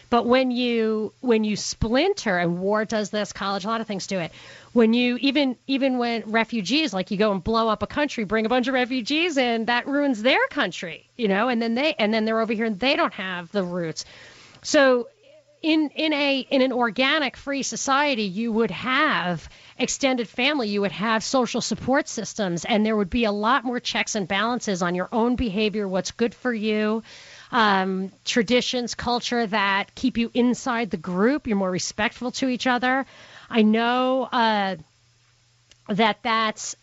But when you splinter, and war does this, college, a lot of things do it. When you even when refugees, like you go and blow up a country, bring a bunch of refugees in, that ruins their country, and then they're over here and they don't have the roots. So in an organic free society, you would have extended family, you would have social support systems, and there would be a lot more checks and balances on your own behavior, what's good for you, traditions, culture that keep you inside the group. You're more respectful to each other. I know that's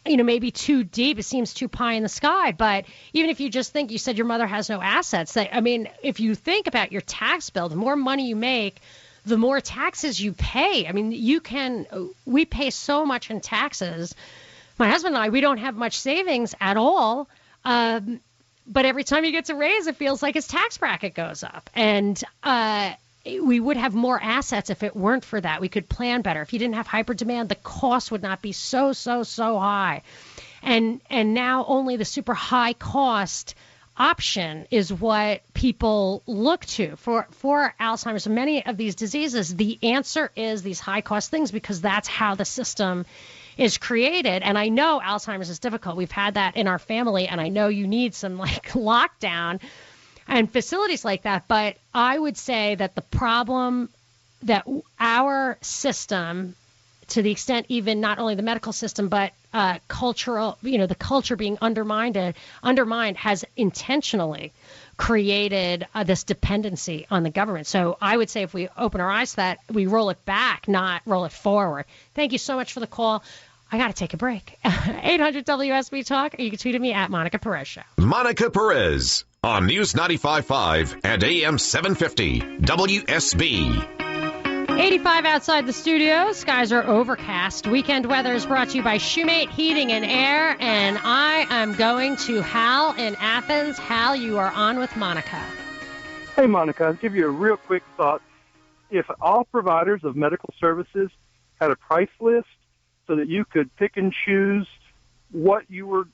maybe too deep. It seems too pie in the sky. But even if you just think, you said your mother has no assets. If you think about your tax bill, the more money you make, the more taxes you pay. We pay so much in taxes. My husband and I, we don't have much savings at all. But every time he gets a raise, it feels like his tax bracket goes up. And we would have more assets if it weren't for that. We could plan better. If you didn't have hyper demand, the cost would not be so high. And now only the super high cost option is what people look to for Alzheimer's and many of these diseases. The answer is these high cost things because that's how the system is created. And I know Alzheimer's is difficult. We've had that in our family, and I know you need some lockdown and facilities like that. But I would say that the problem that our system, to the extent even not only the medical system, but cultural, the culture being undermined, has intentionally created this dependency on the government. So I would say if we open our eyes to that, we roll it back, not roll it forward. Thank you so much for the call. I got to take a break. 800 WSB Talk, or you can tweet at me at Monica Perez Show. Monica Perez on News 95.5 and AM 750 WSB. 85 outside the studio. Skies are overcast. Weekend weather is brought to you by Shoemate Heating and Air, and I am going to Hal in Athens. Hal, you are on with Monica. Hey, Monica, I'll give you a real quick thought. If all providers of medical services had a price list so that you could pick and choose what you were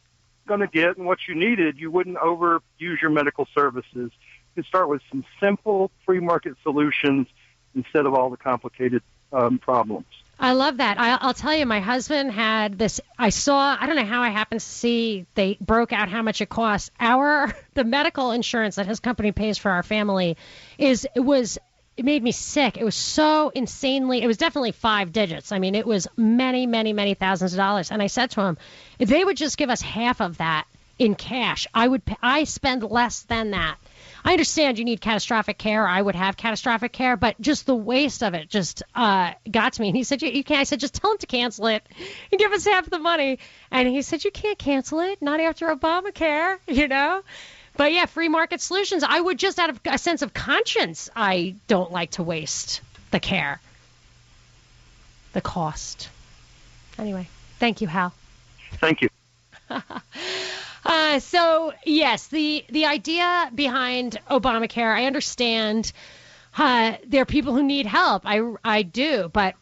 going to get and what you needed, you wouldn't overuse your medical services. You could start with some simple free market solutions instead of all the complicated problems. I love that. I'll tell you, my husband had this. I don't know how I happened to see, they broke out how much it costs. The medical insurance that his company pays for our family it made me sick. It was so insanely, it was definitely 5 digits. It was many, many, many thousands of dollars. And I said to him, if they would just give us half of that in cash, I spend less than that. I understand you need catastrophic care. I would have catastrophic care, but just the waste of it just got to me. And he said, you can't. I said, just tell him to cancel it and give us half the money. And he said, you can't cancel it, not after Obamacare, But yeah, free market solutions. I would just, out of a sense of conscience, I don't like to waste the care. the cost. Anyway, thank you, Hal. Thank you. So, yes, the idea behind Obamacare, I understand there are people who need help. I do. But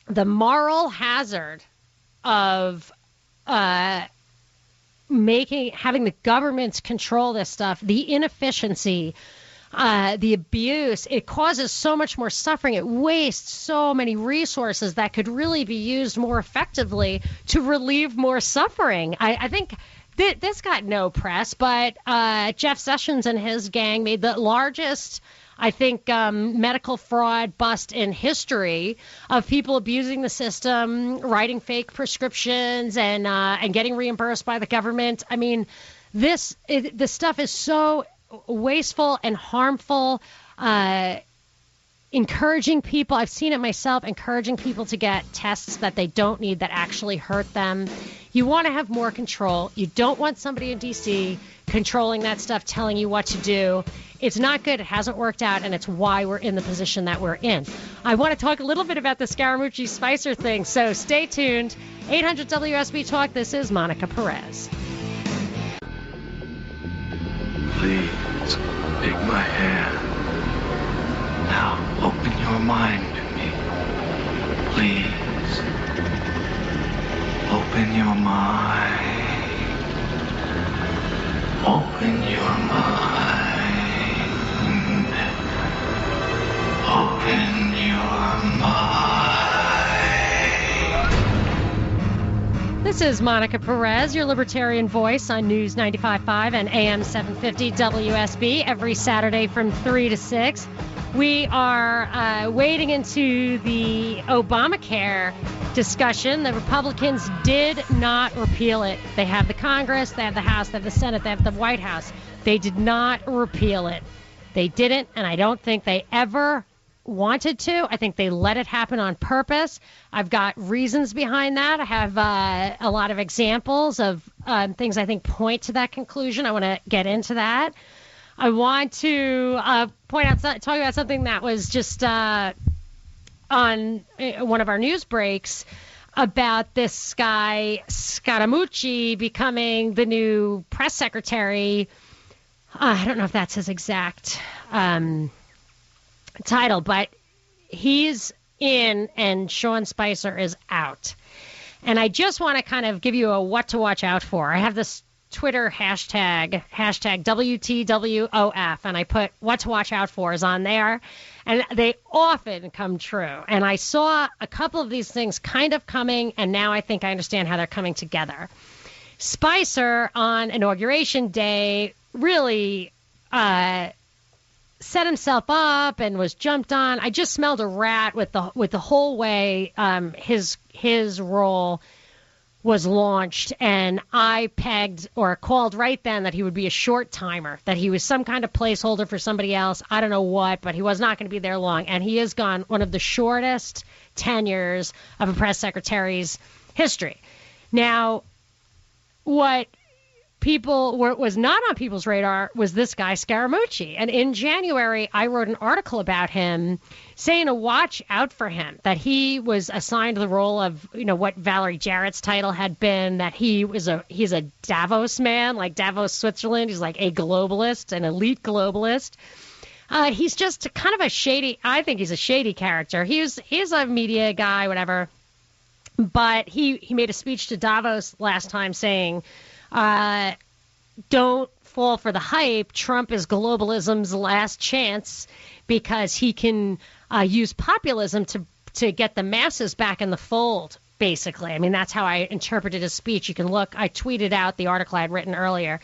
the moral hazard of having the governments control this stuff, the inefficiency, the abuse, it causes so much more suffering. It wastes so many resources that could really be used more effectively to relieve more suffering. I think this got no press, but Jeff Sessions and his gang made the largest, I think, medical fraud bust in history of people abusing the system, writing fake prescriptions, and getting reimbursed by the government. I mean, this stuff is so wasteful and harmful. Encouraging people, I've seen it myself, encouraging people to get tests that they don't need that actually hurt them. You want to have more control. You don't want somebody in D.C. controlling that stuff, telling you what to do. It's not good. It hasn't worked out, and it's why we're in the position that we're in. I want to talk a little bit about the Scaramucci-Spicer thing, so stay tuned. 800 WSB Talk, this is Monica Perez. Please, take my hand. Now, open your mind to me. Please, open your mind. Open your mind. Open your mind. This is Monica Perez, your Libertarian Voice on News 95.5 and AM 750 WSB every Saturday from 3 to 6. We are wading into the Obamacare discussion. The Republicans did not repeal it. They have the Congress, they have the House, they have the Senate, they have the White House. They did not repeal it. They didn't, and I don't think they ever wanted to. I think they let it happen on purpose. I've got reasons behind that. I have a lot of examples of things I think point to that conclusion. I want to get into that. I want to talk about something that was just on one of our news breaks about this guy, Scaramucci, becoming the new press secretary. I don't know if that's his exact title, but he's in and Sean Spicer is out. And I just want to kind of give you a what to watch out for. I have this Twitter hashtag WTWOF, and I put what to watch out for is on there, and they often come true. And I saw a couple of these things kind of coming, and now I think I understand how they're coming together. Spicer on Inauguration Day really set himself up and was jumped on. I just smelled a rat with the whole way his role was launched, and I pegged or called right then that he would be a short timer, that he was some kind of placeholder for somebody else. I don't know what, but he was not going to be there long, and he has gone one of the shortest tenures of a press secretary's history. Now, what was not on people's radar was this guy Scaramucci, and in January I wrote an article about him saying to watch out for him, that he was assigned the role of, what Valerie Jarrett's title had been, that he's a Davos man, like Davos, Switzerland. He's like a globalist, an elite globalist. He's just kind of I think he's a shady character. He's a media guy, whatever. But he made a speech to Davos last time saying, don't fall for the hype. Trump is globalism's last chance because he can use populism to get the masses back in the fold, basically. I mean, that's how I interpreted his speech. You can look. I tweeted out the article I had written earlier.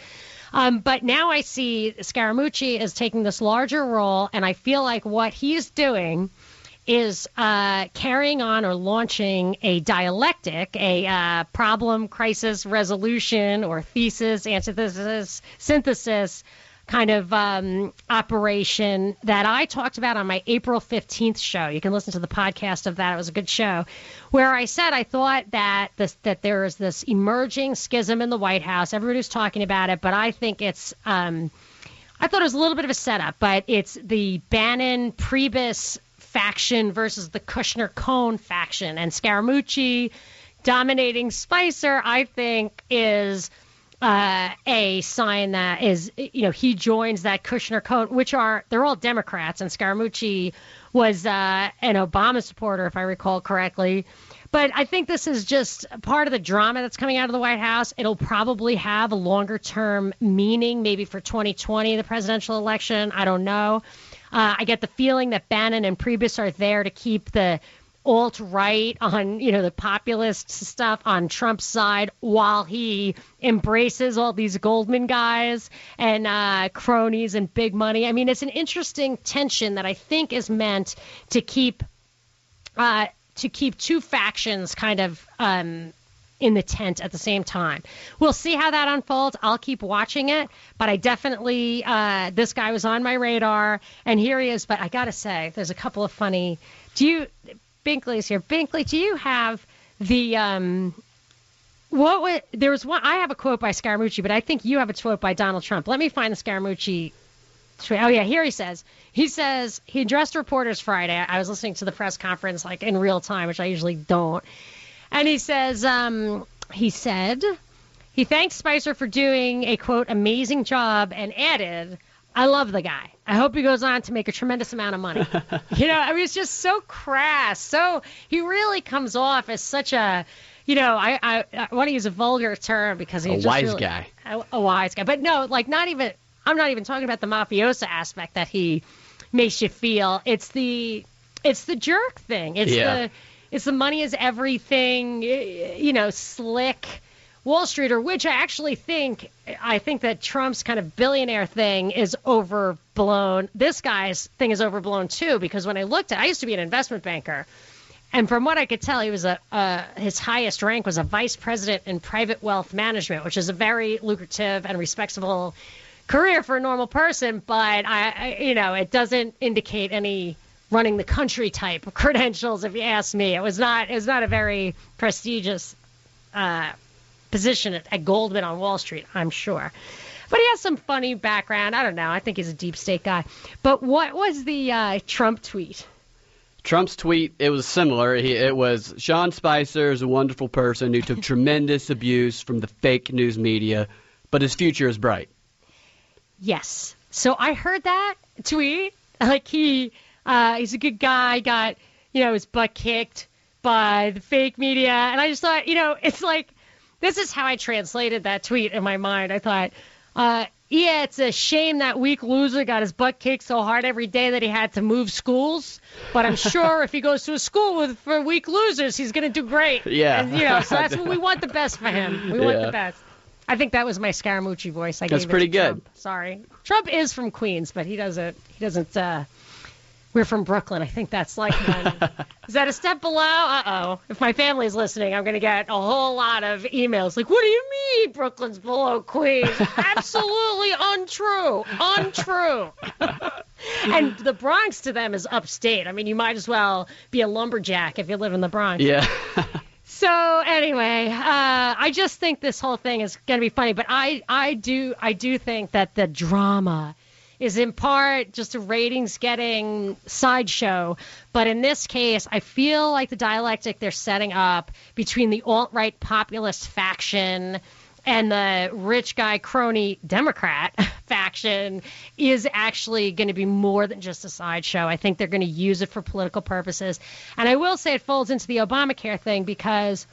But now I see Scaramucci as taking this larger role, and I feel like what he's doing is carrying on or launching a dialectic, a problem, crisis, resolution, or thesis, antithesis, synthesis kind of operation that I talked about on my April 15th show. You can listen to the podcast of that. It was a good show, where I said I thought that there is this emerging schism in the White House. Everybody's talking about it, but I think it's I thought it was a little bit of a setup, but it's the Bannon-Priebus faction versus the Kushner-Cohn faction. And Scaramucci dominating Spicer, I think, is a sign that is, he joins that Kushner-Cohn, they're all Democrats, and Scaramucci was an Obama supporter, if I recall correctly. But I think this is just part of the drama that's coming out of the White House. It'll probably have a longer-term meaning, maybe for 2020, the presidential election. I don't know. I get the feeling that Bannon and Priebus are there to keep the alt-right on, the populist stuff on Trump's side while he embraces all these Goldman guys and cronies and big money. I mean, it's an interesting tension that I think is meant to keep two factions kind of in the tent at the same time. We'll see how that unfolds. I'll keep watching it, but I definitely, this guy was on my radar, and here he is. But I got to say, there's a couple of funny, Binkley's here. Binkley, do you have the, there was one, I have a quote by Scaramucci, but I think you have a quote by Donald Trump. Let me find the Scaramucci. Oh, yeah, here he says he addressed reporters Friday. I was listening to the press conference like in real time, which I usually don't. And he says, he thanked Spicer for doing a, quote, amazing job and added, I love the guy. I hope he goes on to make a tremendous amount of money. It's just so crass. So he really comes off as such a, I want to use a vulgar term because he's a wise guy. A wise guy. But no, I'm not even talking about the mafiosa aspect that he makes you feel. It's the jerk thing. It's the money is everything, slick Wall Streeter, which I think that Trump's kind of billionaire thing is overblown. This guy's thing is overblown too, because when I looked I used to be an investment banker, and from what I could tell, he was his highest rank was a vice president in private wealth management, which is a very lucrative and respectable career for a normal person, but it doesn't indicate any running the country type credentials, if you ask me. It was not a very prestigious position at Goldman on Wall Street, I'm sure. But he has some funny background. I don't know. I think he's a deep state guy. But what was the Trump tweet? Trump's tweet, it was similar. It was, Sean Spicer is a wonderful person who took tremendous abuse from the fake news media, but his future is bright. Yes. So I heard that tweet. Like he's a good guy, got, his butt kicked by the fake media. And I just thought, it's like, this is how I translated that tweet in my mind. I thought, it's a shame that weak loser got his butt kicked so hard every day that he had to move schools. But I'm sure if he goes to a school for weak losers, he's going to do great. Yeah. And, so that's what we want the best for him. We want the best. I think that was my Scaramucci voice. That's pretty good. Trump. Sorry. Trump is from Queens, but he doesn't, we're from Brooklyn. I think that's like, is that a step below? Uh-oh. If my family's listening, I'm going to get a whole lot of emails. Like, what do you mean Brooklyn's below Queens? Absolutely untrue. Untrue. And the Bronx to them is upstate. I mean, you might as well be a lumberjack if you live in the Bronx. Yeah. So anyway, I just think this whole thing is going to be funny, but I do think that the drama is in part just a ratings-getting sideshow. But in this case, I feel like the dialectic they're setting up between the alt-right populist faction and the rich guy crony Democrat faction is actually going to be more than just a sideshow. I think they're going to use it for political purposes. And I will say it folds into the Obamacare thing because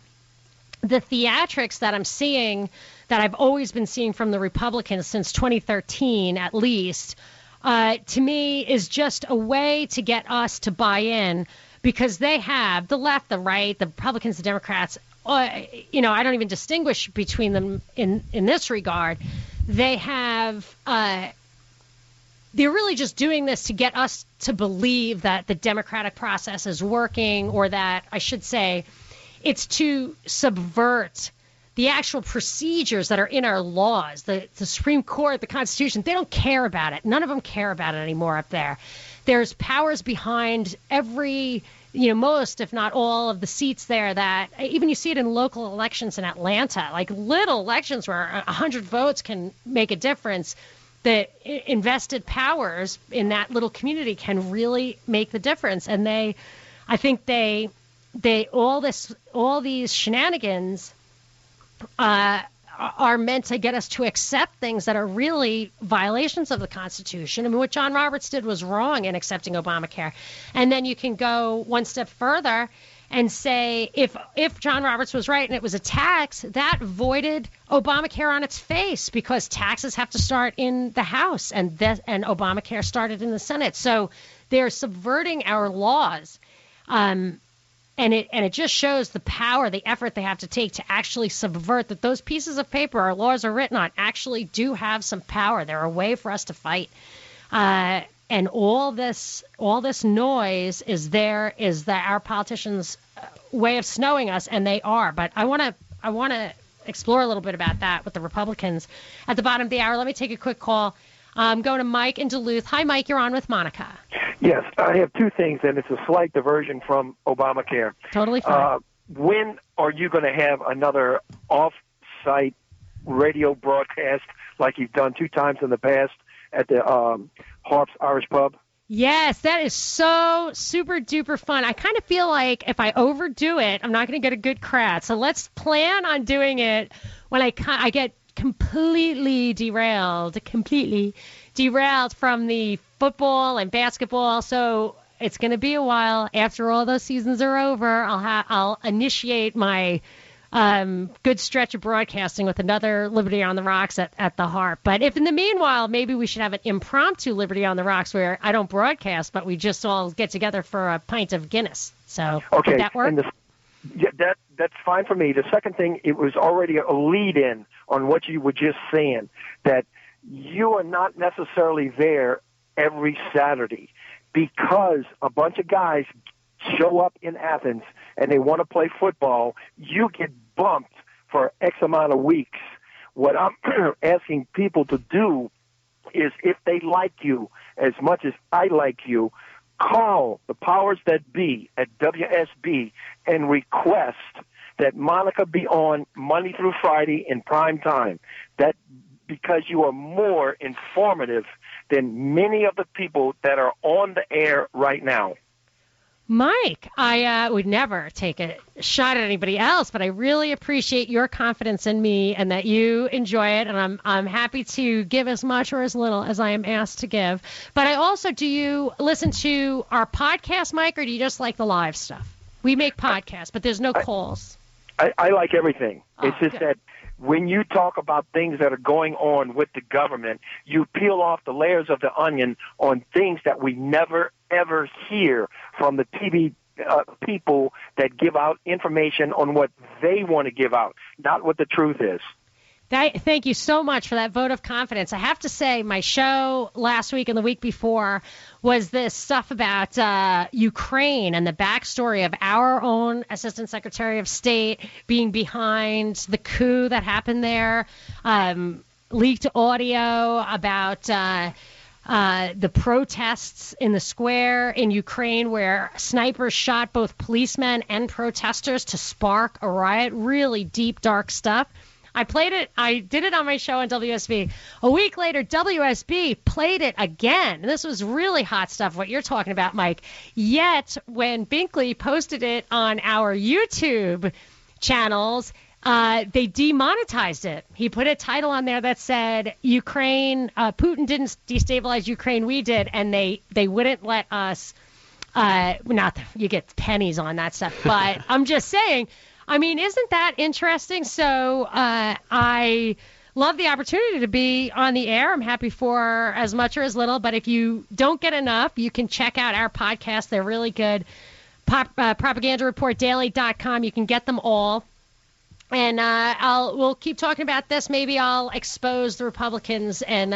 the theatrics that I'm seeing, that I've always been seeing from the Republicans since 2013 at least, to me is just a way to get us to buy in, because they have, the left, the right, the Republicans, the Democrats, I don't even distinguish between them in this regard. They have, they're really just doing this to get us to believe that the democratic process is working, or that, I should say, it's to subvert the actual procedures that are in our laws, the Supreme Court, the Constitution. They don't care about it. None of them care about it anymore up there. There's powers behind every, most, if not all, of the seats there, that even you see it in local elections in Atlanta, like little elections where 100 votes can make a difference. the invested powers in that little community can really make the difference. And I think all these shenanigans are meant to get us to accept things that are really violations of the Constitution. I mean, what John Roberts did was wrong in accepting Obamacare. And then you can go one step further and say if John Roberts was right and it was a tax, that voided Obamacare on its face, because taxes have to start in the House and Obamacare started in the Senate. So they're subverting our laws. And it just shows the power, the effort they have to take to actually subvert that. Those pieces of paper our laws are written on actually do have some power. They're a way for us to fight. And all this noise is our politicians' way of snowing us, and they are. But I want to explore a little bit about that with the Republicans at the bottom of the hour. Let me take a quick call. I'm going to Mike in Duluth. Hi, Mike. You're on with Monica. Yes, I have two things, and it's a slight diversion from Obamacare. Totally fine. When are you going to have another off-site radio broadcast like you've done 2 times in the past at the Harp's Irish Pub? Yes, that is so super duper fun. I kind of feel like if I overdo it, I'm not going to get a good crowd. So let's plan on doing it when I get completely derailed from the football and basketball. So it's going to be a while. After all those seasons are over, I'll initiate my good stretch of broadcasting with another Liberty on the Rocks at the Harp. But if in the meanwhile, maybe we should have an impromptu Liberty on the Rocks where I don't broadcast, but we just all get together for a pint of Guinness. So okay, would that work? That's fine for me. The second thing, it was already a lead-in on what you were just saying, that you are not necessarily there every Saturday because a bunch of guys show up in Athens and they want to play football. You get bumped for X amount of weeks. What I'm asking people to do is, if they like you as much as I like you, call the powers that be at WSB and request that Monica be on Monday through Friday in prime time. That because you are more informative than many of the people that are on the air right now. Mike, I would never take a shot at anybody else, but I really appreciate your confidence in me and that you enjoy it, and I'm happy to give as much or as little as I am asked to give. But I also, do you listen to our podcast, Mike, or do you just like the live stuff? We make podcasts, but there's no calls. I like everything. Oh, it's just good. that when you talk about things that are going on with the government, you peel off the layers of the onion on things that we never, ever hear from the TV people that give out information on what they want to give out, not what the truth is. Thank you so much for that vote of confidence. I have to say, my show last week and the week before was this stuff about Ukraine and the backstory of our own Assistant Secretary of State being behind the coup that happened there, leaked audio about the protests in the square in Ukraine where snipers shot both policemen and protesters to spark a riot. Really deep, dark stuff. I played it. I did it on my show on WSB. A week later, WSB played it again. This was really hot stuff, what you're talking about, Mike. Yet, when Binkley posted it on our YouTube channels, they demonetized it. He put a title on there that said, Ukraine, Putin didn't destabilize Ukraine, we did, and they wouldn't let us, not that you get pennies on that stuff, but I'm just saying, I mean, isn't that interesting? So I love the opportunity to be on the air. I'm happy for as much or as little. But if you don't get enough, you can check out our podcast. They're really good. PropagandaReportDaily.com. You can get them all. And we'll keep talking about this. Maybe I'll expose the Republicans and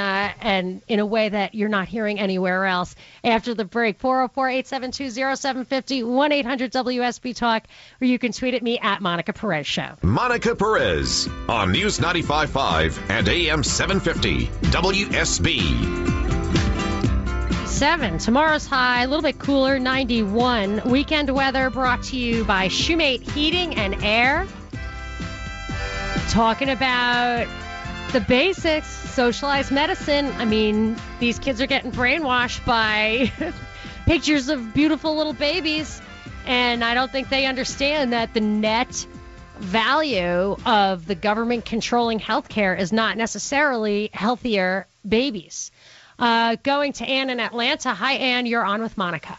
in a way that you're not hearing anywhere else after the break. 404-872-0750, 1-800-WSB Talk, or you can tweet at me at Monica Perez Show. Monica Perez on News 95.5 and AM 750 WSB. 7. Tomorrow's high, a little bit cooler, 91. Weekend weather brought to you by Shoemate Heating and Air. Talking about the basics, socialized medicine. I mean, these kids are getting brainwashed by pictures of beautiful little babies, and I don't think they understand that the net value of the government controlling healthcare is not necessarily healthier babies. Going to Ann in Atlanta. Hi, Ann. You're on with Monica.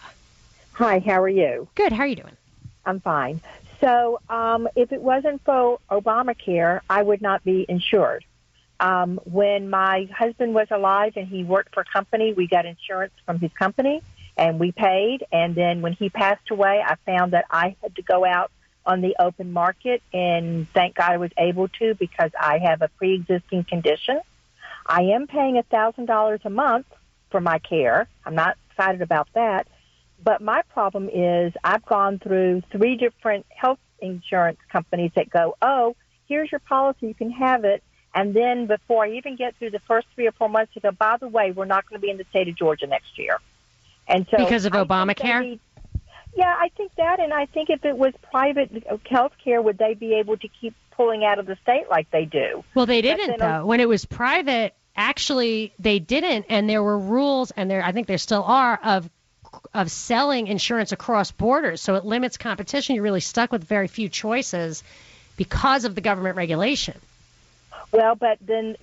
Hi, how are you? Good. How are you doing? I'm fine. So if it wasn't for Obamacare, I would not be insured. When my husband was alive and he worked for a company, we got insurance from his company, and we paid. And then when he passed away, I found that I had to go out on the open market, and thank God I was able to because I have a pre-existing condition. I am paying $1,000 a month for my care. I'm not excited about that. But my problem is I've gone through 3 different health insurance companies that go, oh, here's your policy, you can have it. And then before I even get through the first 3 or 4 months, they go, by the way, we're not going to be in the state of Georgia next year. And so because of Obamacare? Yeah, I think that, and I think if it was private health care, would they be able to keep pulling out of the state like they do? Well, they didn't, though. When it was private, actually, they didn't, and there were rules, and I think there still are, of selling insurance across borders, so it limits competition. You're really stuck with very few choices because of the government regulation. Well, but then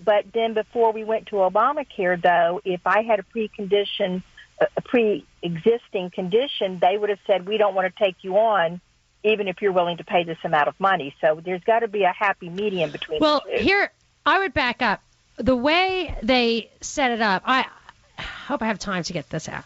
before we went to Obamacare, though, if I had a pre-existing condition, they would have said, we don't want to take you on, even if you're willing to pay this amount of money. So there's got to be a happy medium between the two. Well, here, I would back up. The way they set it up, I hope I have time to get this out.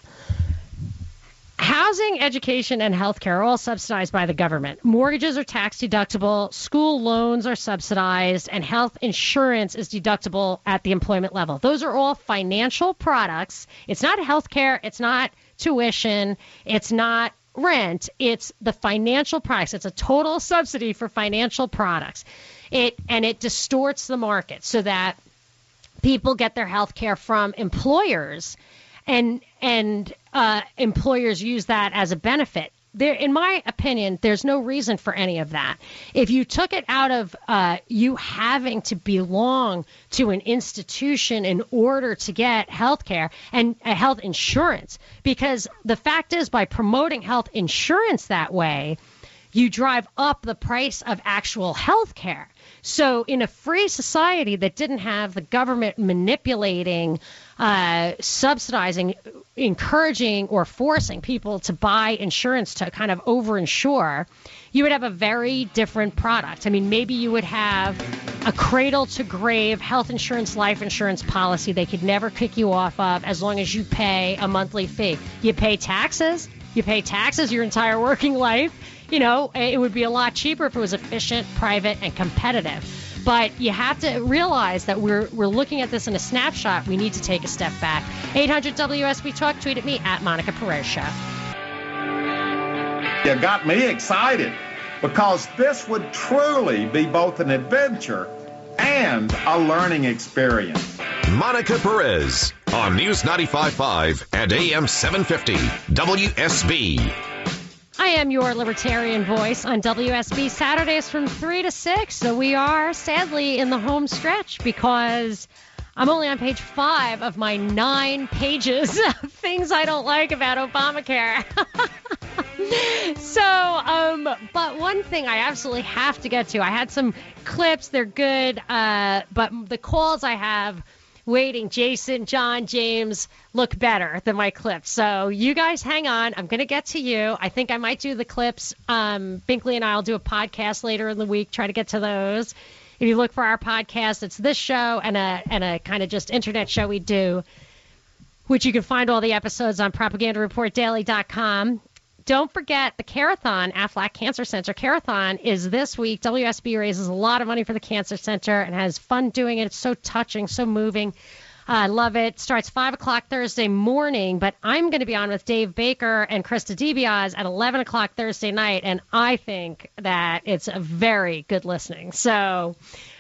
Housing, education, and healthcare are all subsidized by the government. Mortgages are tax deductible, school loans are subsidized, and health insurance is deductible at the employment level. Those are all financial products. It's not healthcare, it's not tuition, it's not rent, it's the financial products. It's a total subsidy for financial products. It distorts the market so that people get their healthcare from employers, and employers use that as a benefit. There, in my opinion, there's no reason for any of that. If you took it out of you having to belong to an institution in order to get health care and health insurance, because the fact is, by promoting health insurance that way, you drive up the price of actual health care. So in a free society that didn't have the government manipulating, subsidizing, encouraging, or forcing people to buy insurance to kind of overinsure, you would have a very different product. I mean, maybe you would have a cradle-to-grave health insurance, life insurance policy they could never kick you off of as long as you pay a monthly fee. You pay taxes your entire working life. You know, it would be a lot cheaper if it was efficient, private, and competitive. But you have to realize that we're looking at this in a snapshot. We need to take a step back. 800 WSB Talk. Tweet at me at Monica Perez Show. You got me excited because this would truly be both an adventure and a learning experience. Monica Perez on News 95.5 and AM 750 WSB. I am your Libertarian Voice on WSB Saturdays from 3 to 6. So we are sadly in the home stretch because I'm only on page 5 of my 9 pages of things I don't like about Obamacare. But one thing I absolutely have to get to, I had some clips, they're good, but the calls I have waiting, Jason, John, James, look better than my clips. So you guys hang on. I'm going to get to you. I think I might do the clips. Binkley and I will do a podcast later in the week, try to get to those. If you look for our podcast, it's this show and a kind of just internet show we do, which you can find all the episodes on propagandareportdaily.com. Don't forget the Carethon, Aflac Cancer Center. Carethon is this week. WSB raises a lot of money for the Cancer Center and has fun doing it. It's so touching, so moving. I love it. Starts 5 o'clock Thursday morning, but I'm going to be on with Dave Baker and Krista DiBiase at 11 o'clock Thursday night, and I think that it's a very good listening. So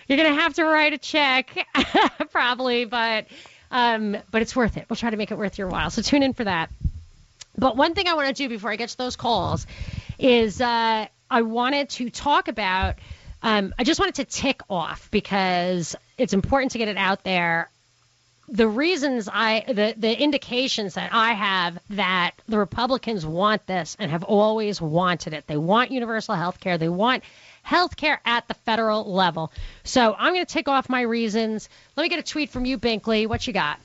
you're going to have to write a check probably, but it's worth it. We'll try to make it worth your while. So tune in for that. But one thing I want to do before I get to those calls is I wanted to talk about I just wanted to tick off because it's important to get it out there. The reasons the indications that I have that the Republicans want this and have always wanted it. They want universal health care. They want health care at the federal level. So I'm going to tick off my reasons. Let me get a tweet from you, Binkley. What you got?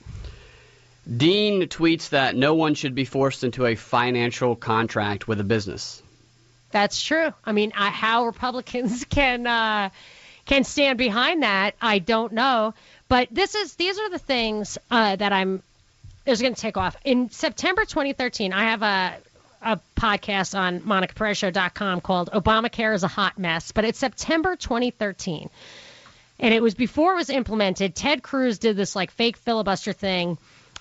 Dean tweets that no one should be forced into a financial contract with a business. That's true. I mean, how Republicans can stand behind that, I don't know. But these are the things that I'm going to take off. In September 2013, I have a podcast on MonicaPerezShow.com called Obamacare is a Hot Mess. But it's September 2013. And it was before it was implemented. Ted Cruz did this like fake filibuster thing.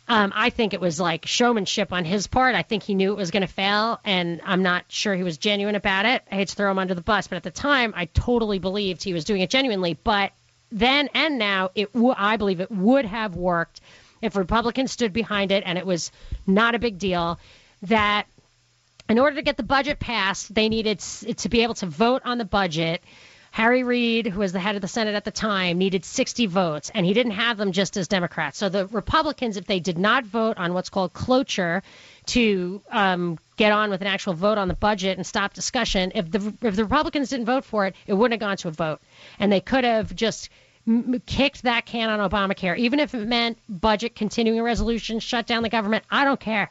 I think it was like showmanship on his part. I think he knew it was going to fail, and I'm not sure he was genuine about it. I hate to throw him under the bus, but at the time, I totally believed he was doing it genuinely. But then and now, I believe it would have worked if Republicans stood behind it, and it was not a big deal. That in order to get the budget passed, they needed to be able to vote on the budget. Harry Reid, who was the head of the Senate at the time, needed 60 votes, and he didn't have them just as Democrats. So the Republicans, if they did not vote on what's called cloture to get on with an actual vote on the budget and stop discussion, if the Republicans didn't vote for it, it wouldn't have gone to a vote. And they could have just kicked that can on Obamacare, even if it meant budget continuing resolution, shut down the government. I don't care.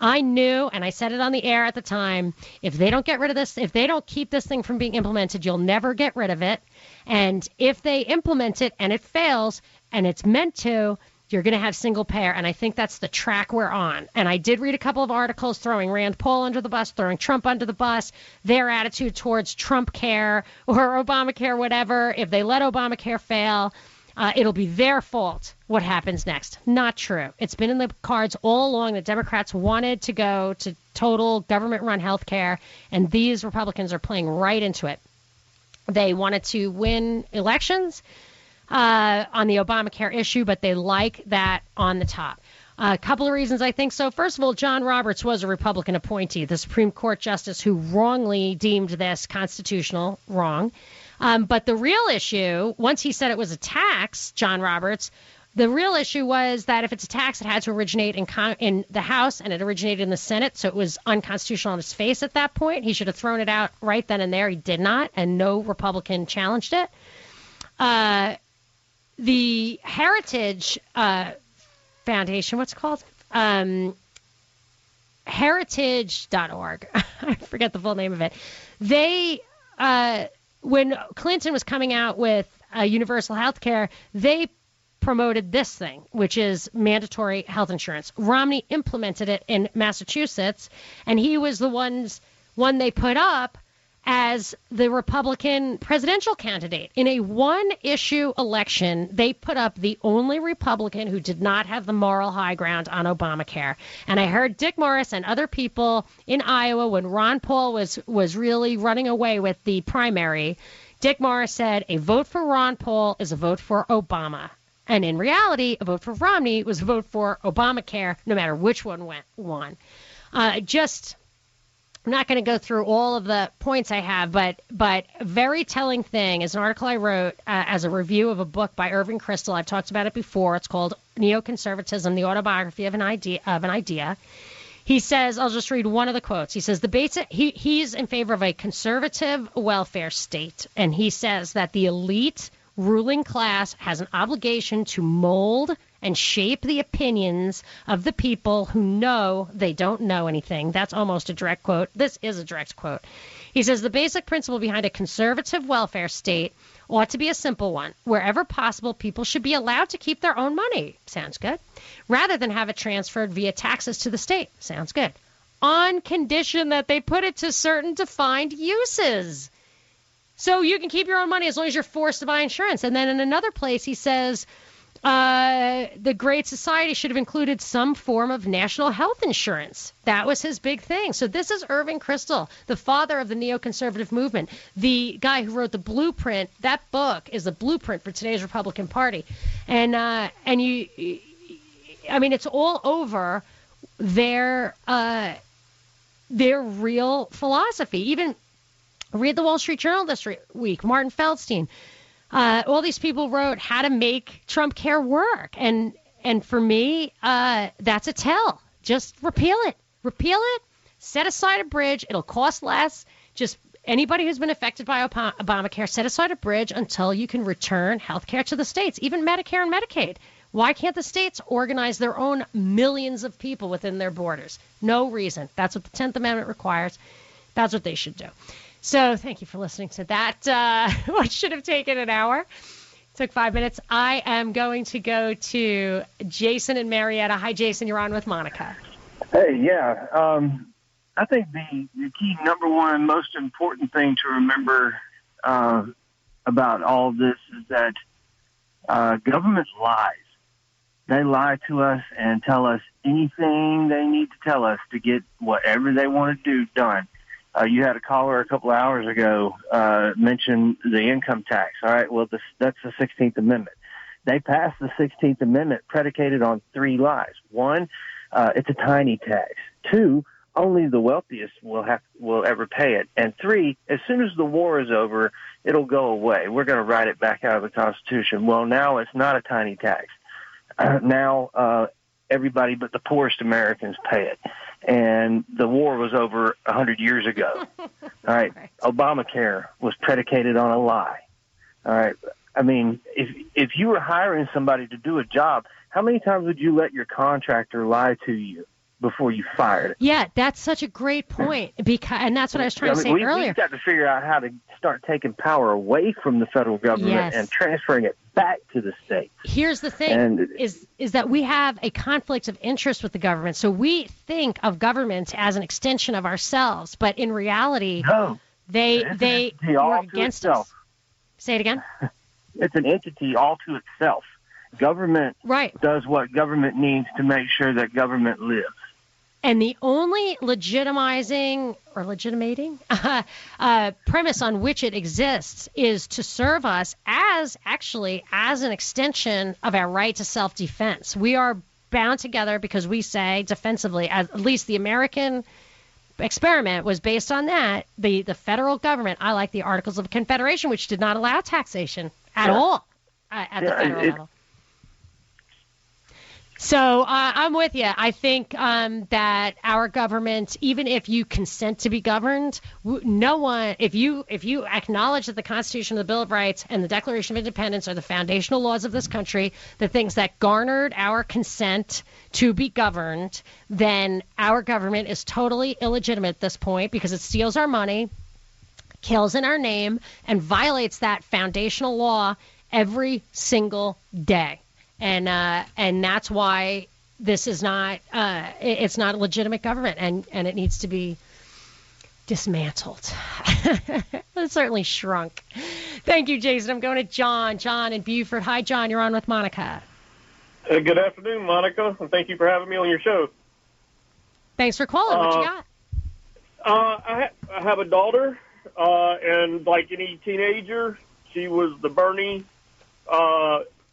I knew, and I said it on the air at the time, if they don't get rid of this, if they don't keep this thing from being implemented, you'll never get rid of it. And if they implement it and it fails and it's meant to, you're going to have single payer. And I think that's the track we're on. And I did read a couple of articles throwing Rand Paul under the bus, throwing Trump under the bus, their attitude towards Trump care or Obamacare, whatever. If they let Obamacare fail, it'll be their fault what happens next. Not true. It's been in the cards all along that Democrats wanted to go to total government-run health care, and these Republicans are playing right into it. They wanted to win elections on the Obamacare issue, but they like that on the top. A couple of reasons I think so. First of all, John Roberts was a Republican appointee, the Supreme Court justice who wrongly deemed this constitutional wrong. But the real issue, once he said it was a tax, John Roberts, the real issue was that if it's a tax, it had to originate in the House, and it originated in the Senate, so it was unconstitutional on its face at that point. He should have thrown it out right then and there. He did not, and no Republican challenged it. The Heritage Foundation, what's it called? Heritage.org. I forget the full name of it. They... when Clinton was coming out with universal health care, they promoted this thing, which is mandatory health insurance. Romney implemented it in Massachusetts, and he was the one they put up as the Republican presidential candidate. In a one-issue election, they put up the only Republican who did not have the moral high ground on Obamacare. And I heard Dick Morris and other people in Iowa, when Ron Paul was really running away with the primary, Dick Morris said, a vote for Ron Paul is a vote for Obama. And in reality, a vote for Romney was a vote for Obamacare, no matter which one won. I'm not going to go through all of the points I have, but a very telling thing is an article I wrote as a review of a book by Irving Kristol. I've talked about it before. It's called Neoconservatism, the Autobiography of an Idea. He says, I'll just read one of the quotes. He says, he's in favor of a conservative welfare state, and he says that the elite ruling class has an obligation to mold and shape the opinions of the people who know they don't know anything. That's almost a direct quote. This is a direct quote. He says, the basic principle behind a conservative welfare state ought to be a simple one. Wherever possible, people should be allowed to keep their own money. Sounds good. Rather than have it transferred via taxes to the state. Sounds good. On condition that they put it to certain defined uses. So you can keep your own money as long as you're forced to buy insurance. And then in another place, he says, the Great Society should have included some form of national health insurance. That was his big thing. So this is Irving Kristol, the father of the neoconservative movement, the guy who wrote the blueprint. That book is the blueprint for today's Republican Party. And it's all over their real philosophy. Even Read the Wall Street Journal this week. Martin Feldstein. All these people wrote how to make Trump care work. And for me, that's a tell. Just repeal it. Repeal it. Set aside a bridge. It'll cost less. Just anybody who's been affected by Obamacare, set aside a bridge until you can return health care to the states, even Medicare and Medicaid. Why can't the states organize their own millions of people within their borders? No reason. That's what the 10th Amendment requires. That's what they should do. So thank you for listening to that. What should have taken an hour took 5 minutes. I am going to go to Jason in Marietta. Hi, Jason. You're on with Monica. Hey, yeah. I think the key number one most important thing to remember about all this is that government lies. They lie to us and tell us anything they need to tell us to get whatever they want to do done. You had a caller a couple of hours ago mention the income tax. All right, well, that's the 16th Amendment. They passed the 16th Amendment predicated on 3 lies. 1, it's a tiny tax. 2, only the wealthiest will ever pay it. And 3, as soon as the war is over, it'll go away. We're going to write it back out of the Constitution. Well, now it's not a tiny tax. Now everybody but the poorest Americans pay it. And the war was over 100 years ago. All right. Obamacare was predicated on a lie. All right. I mean, if you were hiring somebody to do a job, how many times would you let your contractor lie to you before you fired it? Yeah, that's such a great point. And that's what I was trying to say earlier. We've got to figure out how to start taking power away from the federal government and transferring it back to the state. Here's the thing, is that we have a conflict of interest with the government. So we think of government as an extension of ourselves, but in reality, they work against us. Say it again? It's an entity all to itself. Government does what government needs to make sure that government lives. And the only legitimating premise on which it exists is to serve us as an extension of our right to self-defense. We are bound together because we say defensively, at least the American experiment was based on that. The federal government, I like the Articles of Confederation, which did not allow taxation at all at the federal level. So I'm with you. I think that our government, even if you consent to be governed, no one, if you acknowledge that the Constitution, the Bill of Rights, and the Declaration of Independence are the foundational laws of this country, the things that garnered our consent to be governed, then our government is totally illegitimate at this point because it steals our money, kills in our name, and violates that foundational law every single day. And that's why this is not it's not a legitimate government, and it needs to be dismantled. It certainly shrunk. Thank you, Jason. I'm going to John. John in Beaufort. Hi, John. You're on with Monica. Good afternoon, Monica, and thank you for having me on your show. Thanks for calling. What you got? I have a daughter, and like any teenager, she was the Bernie.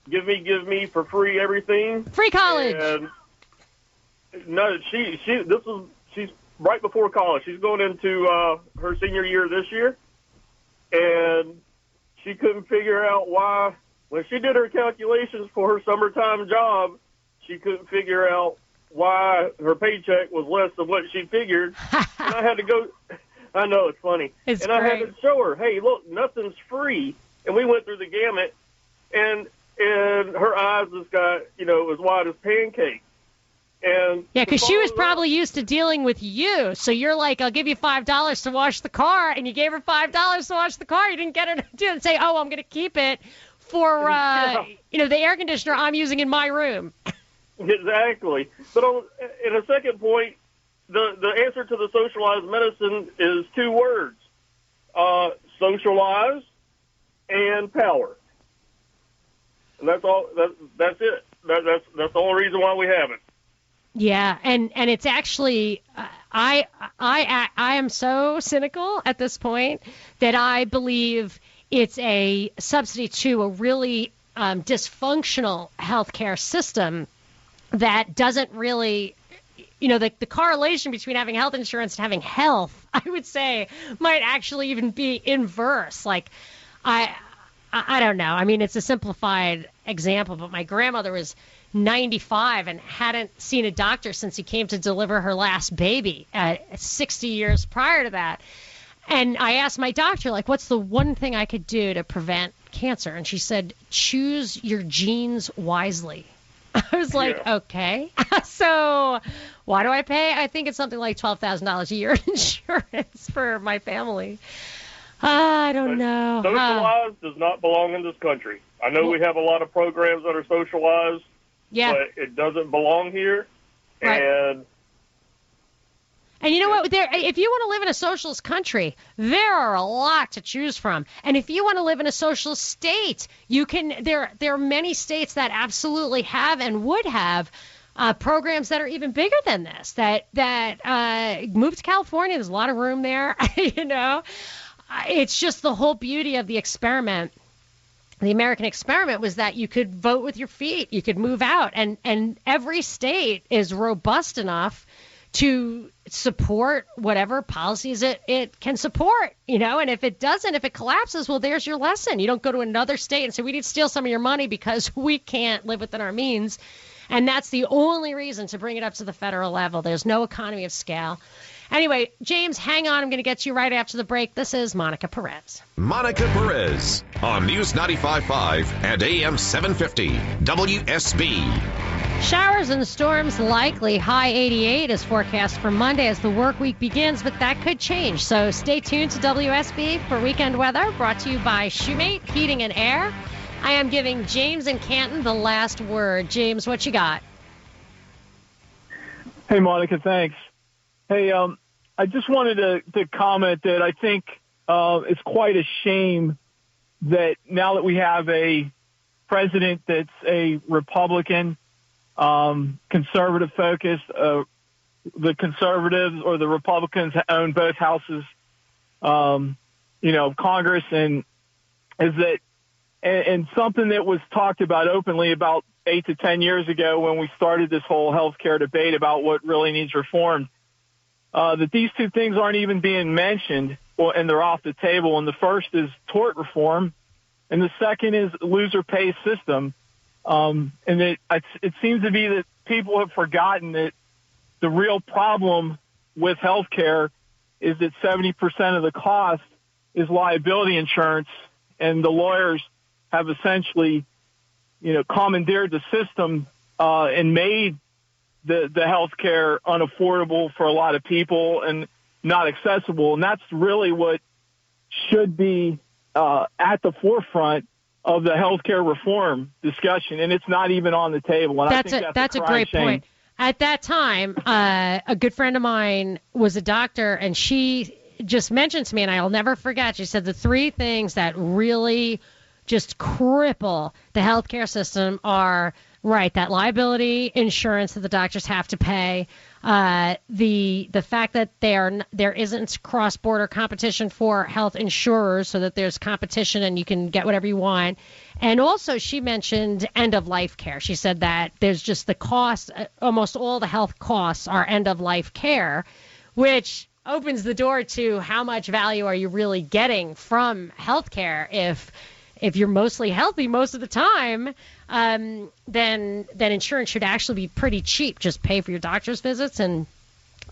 Give me for free everything. Free college. And no, she's right before college. She's going into her senior year this year, and she couldn't figure out why when she did her calculations for her summertime job, she couldn't figure out why her paycheck was less than what she figured. And I had to go. I know it's funny. I had to show her, hey, look, nothing's free. And we went through the gamut, and her eyes just got, as wide as pancakes. And yeah, because she was probably used to dealing with you. So you're like, I'll give you $5 to wash the car, and you gave her $5 to wash the car. You didn't get her to do it and say, oh, I'm going to keep it for, the air conditioner I'm using in my room. Exactly. But in a second point, the answer to the socialized medicine is 2 words, socialized and power. And that's all. That's it. That's the only reason why we have it. Yeah, and it's actually I am so cynical at this point that I believe it's a subsidy to a really dysfunctional healthcare system that doesn't really the correlation between having health insurance and having health, I would say, might actually even be inverse. Like, I don't know. I mean, it's a simplified example, but my grandmother was 95 and hadn't seen a doctor since he came to deliver her last baby 60 years prior to that. And I asked my doctor, like, what's the one thing I could do to prevent cancer? And she said, choose your genes wisely. I was like, okay. So why do I pay? I think it's something like $12,000 a year in insurance for my family. I don't know. Socialized does not belong in this country. I know we have a lot of programs that are socialized, but it doesn't belong here. Right. And you know what? If you want to live in a socialist country, there are a lot to choose from. And if you want to live in a socialist state, you can. There are many states that absolutely have and would have programs that are even bigger than this. That move to California. There's a lot of room there. It's just the whole beauty of the experiment. The American experiment was that you could vote with your feet. You could move out, and every state is robust enough to support whatever policies it can support, and if it doesn't, if it collapses, well, there's your lesson. You don't go to another state and say, we need to steal some of your money because we can't live within our means. And that's the only reason to bring it up to the federal level. There's no economy of scale. Anyway, James, hang on. I'm going to get you right after the break. This is Monica Perez. Monica Perez on News 95.5 and AM 750 WSB. Showers and storms likely. High 88 is forecast for Monday as the work week begins, but that could change. So stay tuned to WSB for weekend weather, brought to you by Shoemate Heating and Air. I am giving James and Canton the last word. James, what you got? Hey, Monica, thanks. Hey, I just wanted to comment that I think it's quite a shame that now that we have a president that's a Republican, conservative focused, the conservatives or the Republicans own both houses, Congress, and is that, and something that was talked about openly about 8 to 10 years ago when we started this whole healthcare debate about what really needs reformed, that these two things aren't even being mentioned, and they're off the table. And the first is tort reform, and the second is loser pay system. And it seems to be that people have forgotten that the real problem with healthcare is that 70% of the cost is liability insurance, and the lawyers have essentially, commandeered the system and made the healthcare unaffordable for a lot of people and not accessible. And that's really what should be at the forefront of the healthcare reform discussion, and it's not even on the table. And that's a great point. At that time, a good friend of mine was a doctor, and she just mentioned to me, and I'll never forget, she said the three things that really just cripple the healthcare system are, right, that liability insurance that the doctors have to pay, the fact that there isn't cross-border competition for health insurers so that there's competition and you can get whatever you want. And also she mentioned end-of-life care. She said that there's just the cost, almost all the health costs are end-of-life care, which opens the door to how much value are you really getting from healthcare if you're mostly healthy most of the time, then insurance should actually be pretty cheap. Just pay for your doctor's visits and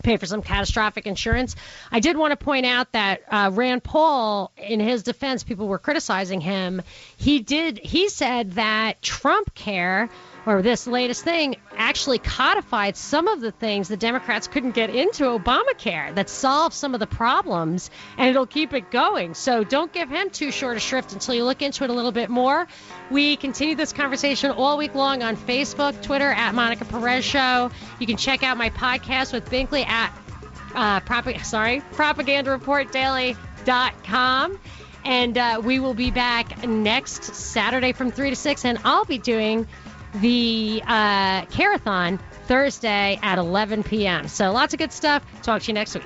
pay for some catastrophic insurance. I did want to point out that Rand Paul, in his defense, people were criticizing him. He said that Trump Care, or this latest thing, actually codified some of the things the Democrats couldn't get into Obamacare that solves some of the problems, and it'll keep it going. So don't give him too short a shrift until you look into it a little bit more. We continue this conversation all week long on Facebook, Twitter, at Monica Perez Show. You can check out my podcast with Binkley at propagandareportdaily.com. And we will be back next Saturday from 3 to 6, and I'll be doing the Carethon Thursday at 11 p.m. So lots of good stuff. Talk to you next week.